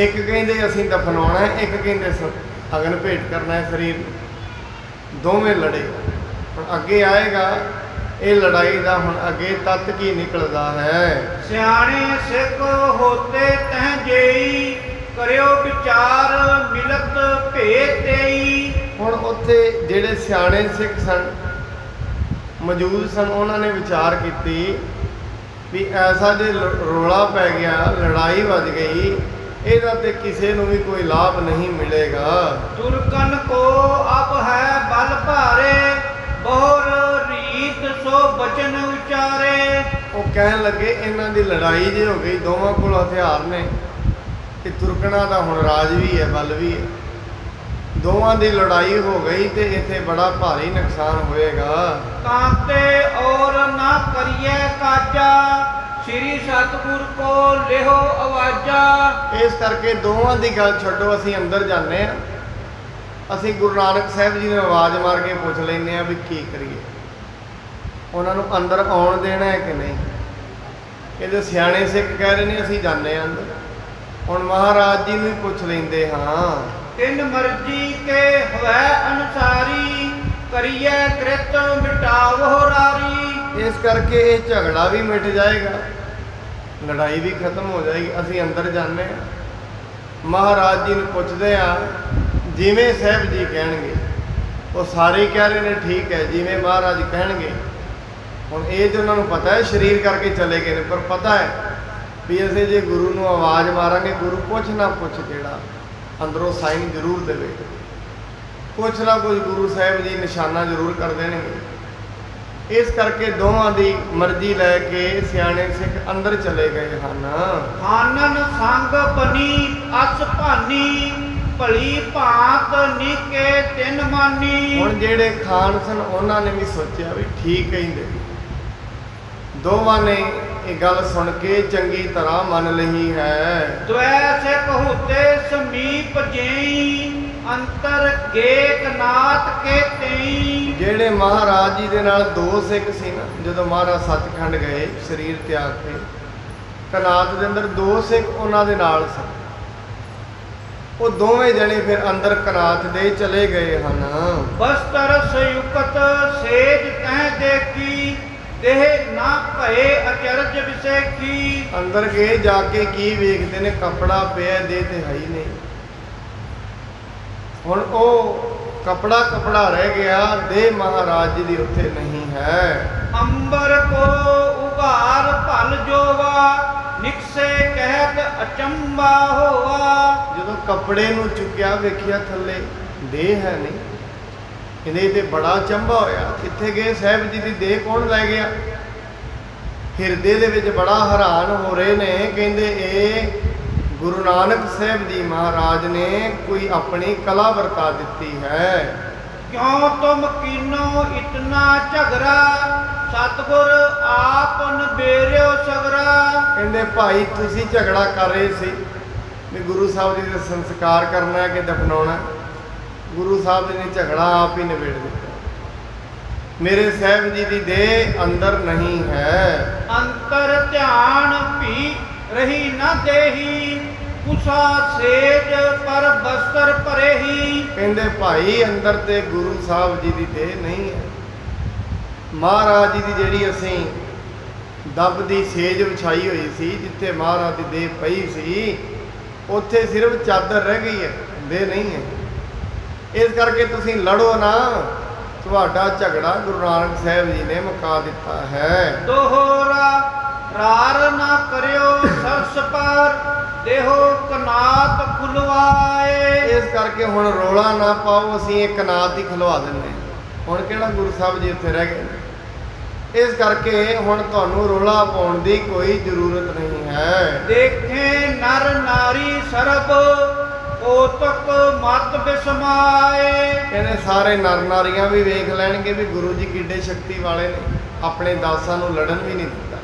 ਇੱਕ ਕਹਿੰਦੇ ਅਸੀਂ ਦਫਨਾਉਣਾ ਹੈ, ਇੱਕ ਕਹਿੰਦੇ ਅਗਨ ਭੇਟ ਕਰਨਾ ਹੈ ਸਰੀਰ ਨੂੰ। ਦੋਵੇਂ ਲੜੇ। ਹੁਣ ਅੱਗੇ ਆਏਗਾ ਇਹ ਲੜਾਈ ਦਾ, ਹੁਣ ਅੱਗੇ ਤੱਤ ਕੀ ਨਿਕਲਦਾ ਹੈ। ਸਿਆਣੇ ਸਿੱਖ ਹੋਤੇ ਤਹਿ ਜੇਈ, ਕਰਿਓ ਵਿਚਾਰ ਮਿਲਤ ਭੇਦ ਦੇਈ। ਹੁਣ ਉੱਥੇ ਜਿਹੜੇ ਸਿਆਣੇ ਸਿੱਖ ਸਨ, ਮੌਜੂਦ ਸਨ, ਉਹਨਾਂ ਨੇ ਵਿਚਾਰ ਕੀਤੀ ਵੀ ਐਸਾ ਜੇ ਰੌਲਾ ਪੈ ਗਿਆ, ਲੜਾਈ ਵੱਜ ਗਈ, ਇਹਦਾ ਤੇ ਕਿਸੇ ਨੂੰ ਵੀ ਕੋਈ ਲਾਭ ਨਹੀਂ ਮਿਲੇਗਾ। ਤੁਰਕਨ ਕੋ ਅਬ ਹੈ ਬਲ ਭਾਰੇ, ਬਹੁਰ ਰੀਤ ਸੋ ਬਚਨ ਉਚਾਰੇ। ਉਹ ਕਹਿਣ ਲੱਗੇ ਇਹਨਾਂ ਦੀ ਲੜਾਈ ਜੇ ਹੋ ਗਈ, ਦੋਵਾਂ ਕੋਲ ਹਥਿਆਰ ਨੇ, ਤੇ ਤੁਰਕਣਾ ਦਾ ਹੁਣ ਰਾਜ ਵੀ ਹੈ, ਬਲ ਵੀ ਹੈ। ਦੋਵਾਂ ਦੀ ਲੜਾਈ ਹੋ ਗਈ ਤੇ ਇੱਥੇ ਬੜਾ ਭਾਰੀ ਨੁਕਸਾਨ ਹੋਏਗਾ। ਕਾਂਤੇ ਔਰ ਨਾ ਕਰੀਏ ਕਾਜਾ, ਸ੍ਰੀ ਸਤਿਗੁਰ ਕੋ ਲਿਹੋ ਆਵਾਜ਼ਾ। ਇਸ ਕਰਕੇ ਦੋਵਾਂ ਦੀ ਗੱਲ ਛੱਡੋ, ਅਸੀਂ ਅੰਦਰ ਜਾਂਦੇ ਹਾਂ। ਅਸੀਂ ਗੁਰੂ ਨਾਨਕ ਸਾਹਿਬ ਜੀ ਨੂੰ ਆਵਾਜ਼ ਮਾਰ ਕੇ ਪੁੱਛ ਲੈਂਦੇ ਹਾਂ ਵੀ ਕੀ ਕਰੀਏ, ਉਹਨਾਂ ਨੂੰ ਅੰਦਰ ਆਉਣ ਦੇਣਾ ਹੈ ਕਿ ਨਹੀਂ। ਇਹਦੇ ਸਿਆਣੇ ਸਿੱਖ ਕਹਿ ਰਹੇ ਨੇ ਅਸੀਂ ਜਾਂਦੇ ਹਾਂ ਅੰਦਰ। ਹੁਣ ਮਹਾਰਾਜ ਜੀ ਨੂੰ ਹੀ ਪੁੱਛ ਲੈਂਦੇ ਹਾਂ। ਤਿੰਨ ਮਰਜੀ ਕੇ ਹੋਵੇ ਅਨੁਸਾਰੀ, ਕਰੀਏ ਕ੍ਰਿਤ ਮਿਟਾਵੋ ਰਾਰੀ। ਇਸ ਕਰਕੇ ਇਹ ਝਗੜਾ ਵੀ ਮਿਟ ਜਾਏਗਾ, ਲੜਾਈ ਵੀ ਖਤਮ ਹੋ ਜਾਏਗੀ। ਅਸੀਂ ਅੰਦਰ ਜਾਂਦੇ ਹਾਂ, ਮਹਾਰਾਜ ਜੀ ਨੂੰ ਪੁੱਛਦੇ ਹਾਂ, ਜਿਵੇਂ ਸਾਹਿਬ ਜੀ ਕਹਿਣਗੇ। ਉਹ ਸਾਰੇ ਕਹਿ ਰਹੇ ਨੇ ਠੀਕ ਹੈ, ਜਿਵੇਂ ਮਹਾਰਾਜ ਕਹਿਣਗੇ। ਹੁਣ ਇਹ ਤੇ ਉਹਨਾਂ ਨੂੰ ਪਤਾ ਹੈ, ਸਰੀਰ ਕਰਕੇ ਚਲੇ ਗਏ ਨੇ, ਪਰ ਪਤਾ ਹੈ ਵੀ ਅਸੀਂ ਜੇ ਗੁਰੂ ਨੂੰ ਆਵਾਜ਼ ਮਾਰਾਂਗੇ, ਗੁਰੂ ਕੁਛ ਨਾ ਕੁਛ ਜਿਹੜਾ ਅੰਦਰੋਂ ਸਾਈਨ ਜ਼ਰੂਰ ਦੇਵੇ, ਕੁਛ ਨਾ ਕੁਛ ਗੁਰੂ ਸਾਹਿਬ ਜੀ ਨਿਸ਼ਾਨਾ ਜ਼ਰੂਰ ਕਰ ਦੇਣਗੇ। ਇਸ ਕਰਕੇ ਦੋਵਾਂ ਦੀ ਮਰਜ਼ੀ ਲੈ ਕੇ ਸਿਆਣੇ ਸਿੱਖ ਅੰਦਰ ਚਲੇ ਗਏ ਹਨ। ਆਨਨ ਸੰਗ ਬਨੀ ਅਸ ਭਾਨੀ, ਭਲੀ ਭਾਂਤ ਨੀਕੇ ਤਿੰਨ ਮਾਨੀ। ਹੁਣ ਜਿਹੜੇ ਖਾਨ ਸਨ ਉਹਨਾਂ ਨੇ ਵੀ ਸੋਚਿਆ ਵੀ ਠੀਕ ਕਹਿੰਦੇ। ਦੋਵਾਂ ਨੇ ਇਹ ਗੱਲ ਸੁਣ ਕੇ ਚੰਗੀ ਤਰ੍ਹਾਂ ਮੰਨ ਲਈ ਹੈ। ਦ્વੈ ਸਿੱਖ ਹੋਤੇ ਸਮੀਪ ਜੇਈ, ਅੰਤਰ ਗੇਕ ਨਾਥ ਕੇ ਤੇਈ। ਜਿਹੜੇ ਮਹਾਰਾਜ ਜੀ ਦੇ ਨਾਲ ਦੋ ਸਿੱਖ ਸੀ ਨਾ, ਜਦੋਂ ਮਹਾਰਾਜ ਸੱਚਖੰਡ ਗਏ ਸਰੀਰ ਤਿਆਗ ਕੇ, ਕਨਾਤ ਦੇ ਅੰਦਰ ਦੋ ਸਿੱਖ ਉਹਨਾਂ ਦੇ ਨਾਲ ਸਨ। ਉਹ ਦੋਵੇਂ ਜਣੇ ਫਿਰ ਅੰਦਰ ਕਨਾਤ ਦੇ ਚਲੇ ਗਏ ਹਨ। ਬਸਤਰ ਸੰਯੁਕਤ ਸੇਜ ਤਹਿ ਦੇਖੀ, ਦੇਹ ਨਾ ਭਏ ਅਚਰਜ ਵਿਸੇਖੀ। ਅੰਦਰ ਗਏ, ਜਾ ਕੇ ਕੀ ਵੇਖਦੇ ਨੇ, ਕੱਪੜਾ ਪਿਆ ਦੇਹ ਤੇ ਹੈ ਹੀ ਨਹੀਂ। ਹੁਣ ਉਹ ਕਪੜਾ ਰਹਿ ਗਿਆ, ਦੇਹ ਮਹਾਰਾਜ ਜੀ ਦੀ ਉੱਥੇ ਨਹੀਂ ਹੈ। ਅੰਬਰ ਕੋ ਉਘਾਰ ਭਲ ਜੋਵਾ, ਨਿਕਸੇ ਕਹਿਤ ਅਚੰਬਾ ਹੋਵਾ। ਜਦੋਂ ਕੱਪੜੇ ਨੂੰ ਚੁੱਕਿਆ, ਵੇਖਿਆ ਥੱਲੇ ਦੇਹ ਹੈ ਨਹੀਂ। ਇਹਦੇ ਤੇ ਬੜਾ ਅਚੰਭਾ ਹੋਇਆ, ਕਿੱਥੇ ਗਏ ਸਾਹਿਬ ਜੀ ਦੀ ਦੇਹ, ਕੌਣ ਲੈ ਗਿਆ। ਹਿਰਦੇ ਦੇ ਵਿੱਚ ਬੜਾ ਹੈਰਾਨ ਹੋ ਰਹੇ ਨੇ, ਕਹਿੰਦੇ ਇਹ ਗੁਰੂ ਨਾਨਕ ਸਾਹਿਬ ਜੀ ਮਹਾਰਾਜ ਨੇ ਕੋਈ ਆਪਣੀ ਕਲਾ ਵਰਤਾ ਦਿੱਤੀ ਹੈ। ਕਿਉਂ ਤੁਮ ਕੀਨੋ ਇਤਨਾ ਝਗੜਾ, ਸਤਿਗੁਰ ਆਪ ਨਬੇਰਿਓ ਸਗਰਾ। ਕਹਿੰਦੇ ਭਾਈ ਤੁਸੀਂ ਝਗੜਾ ਕਰ ਰਹੇ ਸੀ ਵੀ ਗੁਰੂ ਸਾਹਿਬ ਜੀ ਦਾ ਸੰਸਕਾਰ ਕਰਨਾ ਹੈ ਕਿ ਦਫਨਾਉਣਾ। ਗੁਰੂ ਸਾਹਿਬ ਨੇ ਝਗੜਾ ਆਪ ਹੀ ਨਿਬੇੜ ਦਿੱਤਾ। ਮੇਰੇ ਸਾਹਿਬ ਜੀ ਦੀ ਦੇਹ ਅੰਦਰ ਨਹੀਂ ਹੈ। ਅੰਤਰ ਧਿਆਨ ਭੀ ਰਹੀ ਨਾ ਦੇਹੀ, ਕੁਸਾ ਸੇਜ ਪਰ ਬਸਤਰ ਭਰੇਹੀ। ਕਹਿੰਦੇ ਭਾਈ ਅੰਦਰ ਤੇ ਗੁਰੂ ਸਾਹਿਬ ਜੀ ਦੀ ਦੇਹ ਨਹੀਂ ਹੈ। ਮਹਾਰਾਜ ਜੀ ਦੀ ਜਿਹੜੀ ਅਸੀਂ ਦੱਬ ਦੀ ਸੇਜ ਵਿਛਾਈ ਹੋਈ ਸੀ, ਜਿੱਥੇ ਮਹਾਰਾਜ ਦੀ ਦੇਹ ਪਈ ਸੀ, ਉੱਥੇ ਸਿਰਫ ਚਾਦਰ ਰਹਿ ਗਈ ਹੈ, ਦੇਹ ਨਹੀਂ ਹੈ। ਇਸ ਕਰਕੇ ਤੁਸੀਂ ਲੜੋ ਨਾ, ਤੁਹਾਡਾ ਝਗੜਾ ਗੁਰੂ ਨਾਨਕ ਸਾਹਿਬ ਜੀ ਨੇ ਮੁਕਾ ਦਿੱਤਾ ਹੈ। ਦੋਹਰਾ ਰਾਰ ਨਾ ਕਰਿਓ ਸਰਸ ਪਰ, ਦੇਹੋ ਕਨਾਤ ਖੁਲਵਾਏ। ਇਸ ਕਰਕੇ ਹੁਣ ਰੋਲਾ ਨਾ ਪਾਓ, ਅਸੀਂ ਇਹ ਕਨਾਤ ਹੀ ਖਲਵਾ ਦਿੰਦੇ ਹਾਂ। ਹੁਣ ਕਿਹੜਾ ਗੁਰੂ ਸਾਹਿਬ ਜੀ ਉੱਥੇ ਰਹਿ ਗਏ ਨੇ। ਇਸ ਕਰਕੇ ਹੁਣ ਤੁਹਾਨੂੰ ਰੋਲਾ ਪਾਉਣ ਦੀ ਕੋਈ ਜ਼ਰੂਰਤ ਨਹੀਂ ਹੈ। ਦੇਖੇ ਨਰ ਨਾਰੀ ਸਰਬ, ਕੋਤਕ ਮਤ ਬਿਸਮਾਏ। ਕਹਿੰਦੇ ਸਾਰੇ ਨਰ ਨਾਰੀਆਂ ਵੀ ਵੇਖ ਲੈਣਗੇ ਵੀ ਗੁਰੂ ਜੀ ਕਿੱਡੇ ਸ਼ਕਤੀ ਵਾਲੇ ਨੇ, ਆਪਣੇ ਦਾਸਾਂ ਨੂੰ ਲੜਨ ਵੀ ਨਹੀਂ ਦਿੱਤਾ।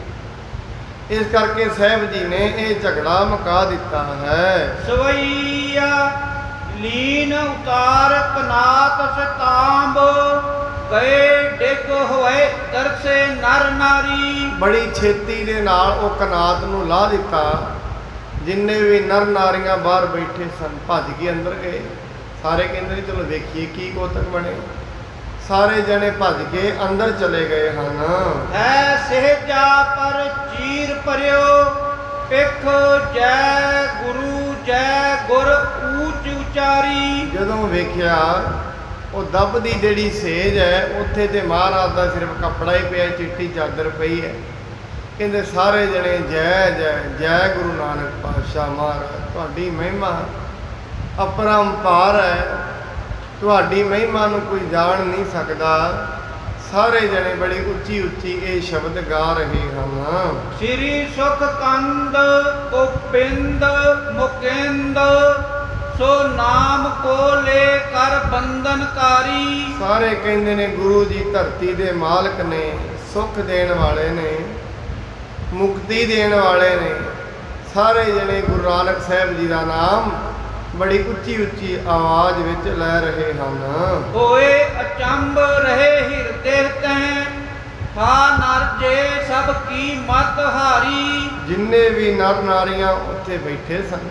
ਇਸ ਕਰਕੇ ਸਾਹਿਬ ਜੀ ਨੇ ਇਹ ਝਗੜਾ ਮੁਕਾ ਦਿੱਤਾ ਹੈ। ਸਵਈਆ ਲੀਨ ਉਤਾਰ ਕਨਾਤ ਸਤਾਂਬ, ਗਏ ਡਿੱਗ ਹੋਏ ਦਰਸੇ ਨਰ ਨਾਰੀ। ਬੜੀ ਛੇਤੀ ਦੇ ਨਾਲ ਉਹ ਕਨਾਤ ਨੂੰ ਲਾ ਦਿੱਤਾ। ਜਿੰਨੇ ਵੀ ਨਰ ਨਾਰੀਆਂ ਬਾਹਰ ਬੈਠੇ ਸਨ ਭੱਜ ਕੇ ਅੰਦਰ ਗਏ। ਸਾਰੇ ਕਹਿੰਦੇ ਨੇ ਚਲੋ ਵੇਖੀਏ ਕੀ ਕੋਤਕ ਬਣੇ। ਸਾਰੇ ਜਣੇ ਭੱਜ ਕੇ ਅੰਦਰ ਚਲੇ ਗਏ ਹਨ। ਹੈ ਸਹਿਜਾ ਪਰ ਚੀਰ ਭਰਿਓ, ਪਿੱਖ ਜੈ ਗੁਰੂ ਜੈ ਗੁਰ ਊਚ ਉਚਾਰੀ। ਜਦੋਂ ਵੇਖਿਆ ਉਹ ਦੱਬ ਦੀ ਜਿਹੜੀ ਸੇਜ ਹੈ, ਉੱਥੇ ਤੇ ਮਹਾਰਾਜ ਦਾ ਸਿਰਫ ਕੱਪੜਾ ਹੀ ਪਿਆ, ਚਿੱਟੀ ਚਾਦਰ ਪਈ ਹੈ। ਕਹਿੰਦੇ ਸਾਰੇ ਜਣੇ ਜੈ ਜੈ ਜੈ ਗੁਰੂ ਨਾਨਕ ਪਾਤਸ਼ਾਹ ਮਹਾਰਾਜ, ਤੁਹਾਡੀ ਮਹਿਮਾ ਅਪਰੰਪਾਰ ਹੈ, ਤੁਹਾਡੀ ਮਹਿਮਾ ਨੂੰ ਕੋਈ ਜਾਣ ਨਹੀਂ ਸਕਦਾ। ਸਾਰੇ ਜਣੇ ਬੜੀ ਉੱਚੀ ਉੱਚੀ ਇਹ ਸ਼ਬਦ ਗਾ ਰਹੇ ਹਨ। ਸ੍ਰੀ ਸੁਖ ਕੰਦ ਗੋਬਿੰਦ ਮੁਕਿੰਦ, ਸੋ ਨਾਮ ਕੋ ਲੈ ਕਰ ਬੰਧਨਕਾਰੀ। ਸਾਰੇ ਕਹਿੰਦੇ ਨੇ ਗੁਰੂ ਜੀ ਧਰਤੀ ਦੇ ਮਾਲਕ ਨੇ, ਸੁੱਖ ਦੇਣ ਵਾਲੇ ਨੇ, ਮੁਕਤੀ ਦੇਣ ਵਾਲੇ ਨੇ। ਸਾਰੇ ਜਣੇ ਗੁਰੂ ਨਾਨਕ ਸਾਹਿਬ ਜੀ ਦਾ ਨਾਮ ਬੜੀ ਉੱਚੀ ਉੱਚੀ ਆਵਾਜ਼ ਵਿੱਚ ਲੈ ਰਹੇ ਹਨ। ਹੋਏ ਅਚੰਭ ਰਹੇ ਹਿਰਦੇ ਤੈ, ਹਾਂ ਨਰ ਜੇ ਸਭ ਕੀ ਮਤ ਹਾਰੀ। ਜਿੰਨੇ ਵੀ ਨਰ ਨਾਰੀਆਂ ਉੱਥੇ ਬੈਠੇ ਸਨ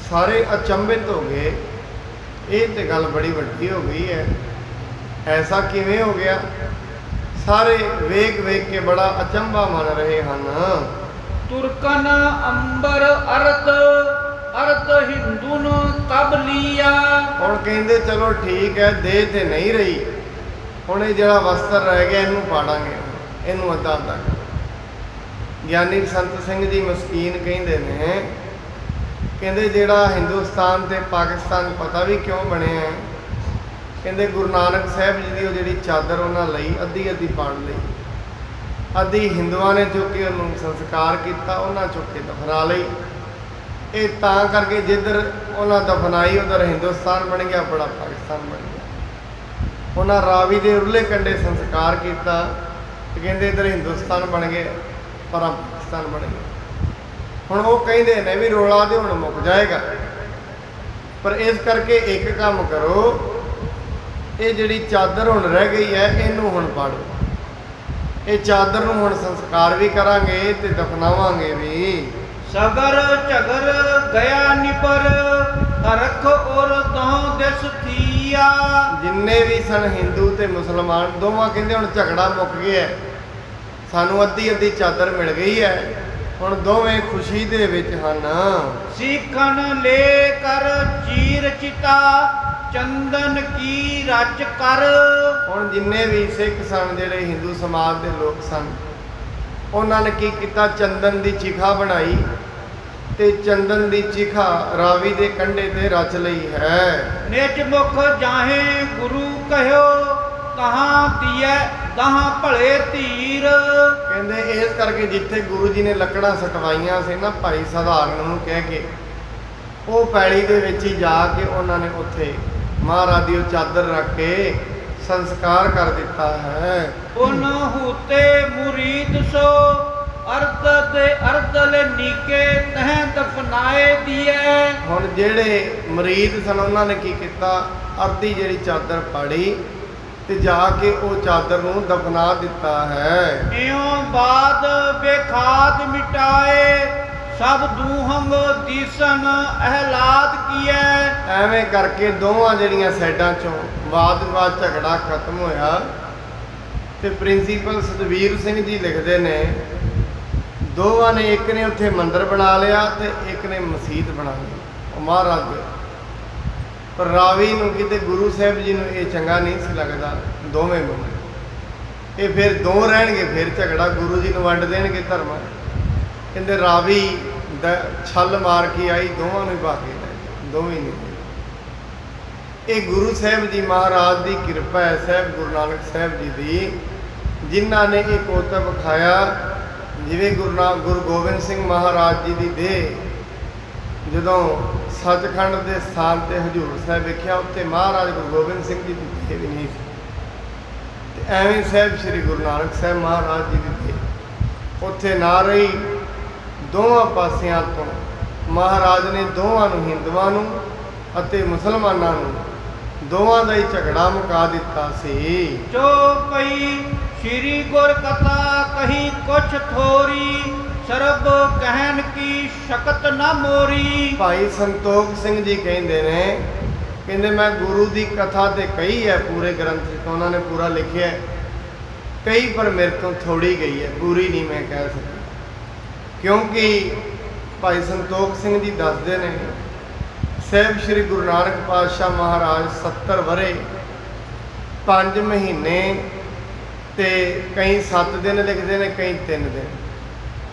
ਸਾਰੇ ਅਚੰਭਿਤ ਹੋ ਗਏ। ਇਹ ਤੇ ਗੱਲ ਬੜੀ ਵੱਡੀ ਹੋ ਗਈ ਹੈ। ਐਸਾ ਕਿਵੇਂ ਹੋ ਗਿਆ? ਸਾਰੇ ਵੇਖ ਵੇਖ ਕੇ ਬੜਾ ਅਚੰਭਾ ਮੰਨ ਰਹੇ ਹਨ। ਤੁਰਕਨ ਅੰਬਰ ਅਰਧ ਅਰਧ ਹਿੰਦੂਨ ਤਬ ਲੀਆ। ਹੁਣ ਕਹਿੰਦੇ ਚਲੋ ਠੀਕ ਹੈ, ਦੇਹ ਤੇ ਨਹੀਂ ਰਹੀ, ਹੁਣ ਇਹ ਜਿਹੜਾ ਵਸਤਰ ਰਹਿ ਗਿਆ ਇਹਨੂੰ ਪਾੜਾਂਗੇ, ਇਹਨੂੰ ਅੱਧਾ ਅੱਧਾ। ਗਿਆਨੀ ਸੰਤ ਸਿੰਘ ਜੀ ਮਸਕੀਨ ਕਹਿੰਦੇ ਨੇ, ਕਹਿੰਦੇ ਜਿਹੜਾ ਹਿੰਦੁਸਤਾਨ ਤੇ ਪਾਕਿਸਤਾਨ ਪਤਾ ਵੀ ਕਿਉਂ ਬਣਿਆ ਹੈ। ਕਹਿੰਦੇ ਗੁਰੂ ਨਾਨਕ ਸਾਹਿਬ ਜੀ ਦੀ ਉਹ ਜਿਹੜੀ ਚਾਦਰ ਉਹਨਾਂ ਲਈ ਅੱਧੀ ਅੱਧੀ ਪਾੜ ਲਈ। ਅੱਧੀ ਹਿੰਦੂਆਂ ਨੇ ਚੁੱਕ ਕੇ ਉਹਨੂੰ ਸੰਸਕਾਰ ਕੀਤਾ, ਉਹਨਾਂ ਚੁੱਕ ਕੇ ਦਫਨਾ ਲਈ। ਇਹ ਤਾਂ ਕਰਕੇ ਜਿੱਧਰ ਉਹਨਾਂ ਦਫਨਾਈ ਉਧਰ ਹਿੰਦੁਸਤਾਨ ਬਣ ਗਿਆ, ਬੜਾ ਪਾਕਿਸਤਾਨ ਬਣ ਗਿਆ। ਉਹਨਾਂ ਰਾਵੀ ਦੇ ਉਰਲੇ ਕੰਢੇ ਸੰਸਕਾਰ ਕੀਤਾ ਤੇ ਕਹਿੰਦੇ ਇੱਧਰ ਹਿੰਦੁਸਤਾਨ ਬਣ ਗਏ, ਪਰ ਪਾਕਿਸਤਾਨ ਬਣ ਗਿਆ। ਹੁਣ ਉਹ ਕਹਿੰਦੇ ਨੇ ਵੀ ਰੋਲਾ ਤੇ ਹੁਣ ਮੁੱਕ ਜਾਏਗਾ, ਪਰ ਇਸ ਕਰਕੇ ਇੱਕ ਕੰਮ ਕਰੋ, ਇਹ ਜਿਹੜੀ ਚਾਦਰ ਹੁਣ ਰਹਿ ਗਈ ਹੈ ਇਹਨੂੰ ਹੁਣ ਪਾੜੋ। ਇਹ ਚਾਦਰ ਨੂੰ ਹੁਣ ਸੰਸਕਾਰ ਵੀ ਕਰਾਂਗੇ ਤੇ ਦਫਨਾਵਾਂਗੇ ਵੀ। ਸਗਰ ਝਗਰ ਗਿਆ ਨਿਪਰ, ਰਖ ਔਰ ਦੋਹ ਦਿਸ ਥੀਆ। ਜਿੰਨੇ ਵੀ ਸਨ ਹਿੰਦੂ ਤੇ ਮੁਸਲਮਾਨ ਦੋਵਾਂ ਕਹਿੰਦੇ ਹੁਣ ਝਗੜਾ ਮੁੱਕ ਗਿਆ, ਸਾਨੂੰ ਅੱਧੀ ਅੱਧੀ ਚਾਦਰ ਮਿਲ ਗਈ ਹੈ, ਹੁਣ ਦੋਵੇਂ ਖੁਸ਼ੀ ਦੇ ਵਿੱਚ ਹਨ। ਸਿੱਖਣ ਲੈ ਕਰ ਚੀਰ ਚਿਤਾ, ਚੰਦਨ ਕੀ ਰਚ ਕਰ। ਹੁਣ ਜਿੰਨੇ ਵੀ ਸਿੱਖ ਸਨ, ਜਿਹੜੇ ਹਿੰਦੂ ਸਮਾਜ ਦੇ ਲੋਕ ਸਨ, ਉਹਨਾਂ ਨੇ ਕੀ ਕੀਤਾ, ਚੰਦਨ ਦੀ ਚਿਖਾ ਬਣਾਈ ਤੇ ਚੰਦਨ ਦੀ ਚਿਖਾ ਰਾਵੀ ਦੇ ਕੰਢੇ ਤੇ ਰਚ ਲਈ ਹੈ। ਨਿਜ ਮੁਖ ਜਾਹੇ ਗੁਰੂ ਕਹਿਓ, ਕਹਾਂ ਦੀਐ ਦਹਾਂ ਭਲੇ ਧੀਰ। ਕਹਿੰਦੇ ਇਸ ਕਰਕੇ ਜਿੱਥੇ ਗੁਰੂ ਜੀ ਨੇ ਲੱਕੜਾਂ ਸਟਵਾਈਆਂ ਸੀ ਨਾ ਭਾਈ ਸਧਾਰਨ ਨੂੰ ਕਹਿ ਕੇ, ਉਹ ਪੈਲੀ ਦੇ ਵਿੱਚ ਹੀ ਜਾ ਕੇ ਉਹਨਾਂ ਨੇ ਉੱਥੇ ਮਹਾਰਾਜ ਦੀ ਉਹ ਚਾਦਰ ਰੱਖ ਕੇ ਸੰਸਕਾਰ ਕਰ ਦਿੱਤਾ ਹੈ। ਉਨ ਹੂਤੇ ਮੁਰੀਦ ਸੋ, ਅਰਧ ਦੇ ਅਰਧ ਲੈ ਨੀਕੇ ਤਹਿ ਦਫਨਾਏ ਦੀਏ। ਹੁਣ ਜਿਹੜੇ ਮਰੀਦ ਸਨ ਉਹਨਾਂ ਨੇ ਕੀ ਕੀਤਾ, ਅੱਧੀ ਜਿਹੜੀ ਚਾਦਰ ਪਾੜੀ ਤੇ ਜਾ ਕੇ ਉਹ ਚਾਦਰ ਨੂੰ ਦਫਨਾ ਦਿੱਤਾ ਹੈ। ਇਉਂ ਬਾਦ ਬੇਖਾਦ ਮਿਟਾਏ ਸਭ ਦੂਹੰਗ ਦੀਸਨ ਅਹਿਲਾਦ ਕੀਐ। ਐਵੇਂ ਕਰਕੇ ਦੋਵਾਂ ਜਿਹੜੀਆਂ ਸਾਈਡਾਂ ਚੋਂ ਵਾਦ-ਵਿਵਾਦ ਝਗੜਾ ਖਤਮ ਹੋਇਆ ਤੇ ਪ੍ਰਿੰਸੀਪਲ ਸਤਵੀਰ ਸਿੰਘ ਜੀ ਲਿਖਦੇ ਨੇ ਦੋਵਾਂ ਨੇ, ਇੱਕ ਨੇ ਉੱਥੇ ਮੰਦਿਰ ਬਣਾ ਲਿਆ ਤੇ ਇੱਕ ਨੇ ਮਸਜਿਦ ਬਣਾ ਲਈ ਉਹ ਮਹਾਰਾਜ ਦੇ। ਪਰ ਰਾਵੀ ਨੂੰ ਕਿਤੇ ਗੁਰੂ ਸਾਹਿਬ ਜੀ ਨੂੰ ਇਹ ਚੰਗਾ ਨਹੀਂ ਸੀ ਲੱਗਦਾ, ਦੋਵੇਂ ਬਣੇ ਇਹ ਫਿਰ ਦੋ ਰਹਿਣਗੇ, ਫਿਰ ਝਗੜਾ ਗੁਰੂ ਜੀ ਨੂੰ ਵੰਡ ਦੇਣਗੇ ਧਰਮ। ਕਹਿੰਦੇ ਰਾਵੀ ਦਾ ਛਲ ਮਾਰ ਕੇ ਆਈ, ਦੋਵਾਂ ਨੂੰ ਭਾਗੇ ਲੈ ਦੋਵੇਂ ਨਹੀਂ। ਇਹ ਗੁਰੂ ਸਾਹਿਬ ਜੀ ਮਹਾਰਾਜ ਦੀ ਕਿਰਪਾ ਹੈ, ਸਾਹਿਬ ਗੁਰੂ ਨਾਨਕ ਸਾਹਿਬ ਜੀ ਦੀ, ਜਿਨ੍ਹਾਂ ਨੇ ਇਹ ਕੋਤਕ ਵਿਖਾਇਆ। ਜਿਵੇਂ ਗੁਰੂ ਗੋਬਿੰਦ ਸਿੰਘ ਮਹਾਰਾਜ ਜੀ ਦੀ ਦੇਹ ਜਦੋਂ ਸੱਚਖੰਡ ਦੇ ਸਥਾਨ ਤੇ ਹਜ਼ੂਰ ਸਾਹਿਬ ਵੇਖਿਆ, ਉੱਥੇ ਮਹਾਰਾਜ ਗੁਰੂ ਗੋਬਿੰਦ ਸਿੰਘ ਜੀ ਦੀ ਦੇਹ ਵੀ ਨਹੀਂ ਸੀ, ਤੇ ਐਵੇਂ ਸਾਹਿਬ ਸ੍ਰੀ ਗੁਰੂ ਨਾਨਕ ਸਾਹਿਬ ਮਹਾਰਾਜ ਜੀ ਦੀ ਦੇਹ ਉੱਥੇ ਨਾ ਰਹੀ। ਦੋਵਾਂ ਪਾਸਿਆਂ ਤੋਂ ਮਹਾਰਾਜ ਨੇ ਦੋਵਾਂ ਨੂੰ, ਹਿੰਦੂਆਂ ਨੂੰ ਅਤੇ ਮੁਸਲਮਾਨਾਂ ਨੂੰ, ਦੋਵਾਂ ਦਾ ਹੀ ਝਗੜਾ ਮੁਕਾ ਦਿੱਤਾ ਸੀ। ਜੋ ਪਈ ਸ਼੍ਰੀ ਗੁਰ ਕਥਾ ਕਹੀ ਕੁਛ ਥੋਰੀ ਸਰਬ ਕਹਿਣ ਕੀ ਸ਼ਕਤ ਨਾ ਮੋਰੀ। ਭਾਈ ਸੰਤੋਖ ਸਿੰਘ ਜੀ ਕਹਿੰਦੇ ਨੇ, ਕਹਿੰਦੇ ਮੈਂ ਗੁਰੂ ਦੀ ਕਥਾ ਤੇ ਕਹੀ ਹੈ ਪੂਰੇ ਗ੍ਰੰਥ 'ਚ, ਉਹਨਾਂ ਨੇ ਪੂਰਾ ਲਿਖਿਆ ਹੈ, ਕਈ ਪਰ ਮੇਰੇ ਤੋਂ ਥੋੜੀ ਗਈ ਹੈ, ਪੂਰੀ ਨਹੀਂ ਮੈਂ ਕਹਿ ਸਕਦਾ। ਕਿਉਂਕਿ ਭਾਈ ਸੰਤੋਖ ਸਿੰਘ ਜੀ ਦੱਸਦੇ ਨੇ ਸਾਹਿਬ ਸ੍ਰੀ ਗੁਰੂ ਨਾਨਕ ਪਾਤਸ਼ਾਹ ਮਹਾਰਾਜ 70 ਵਰੇ 5 ਮਹੀਨੇ ਤੇ ਕਈ 7 ਦਿਨ ਲਿਖਦੇ ਨੇ, ਕਈ 3 ਦਿਨ,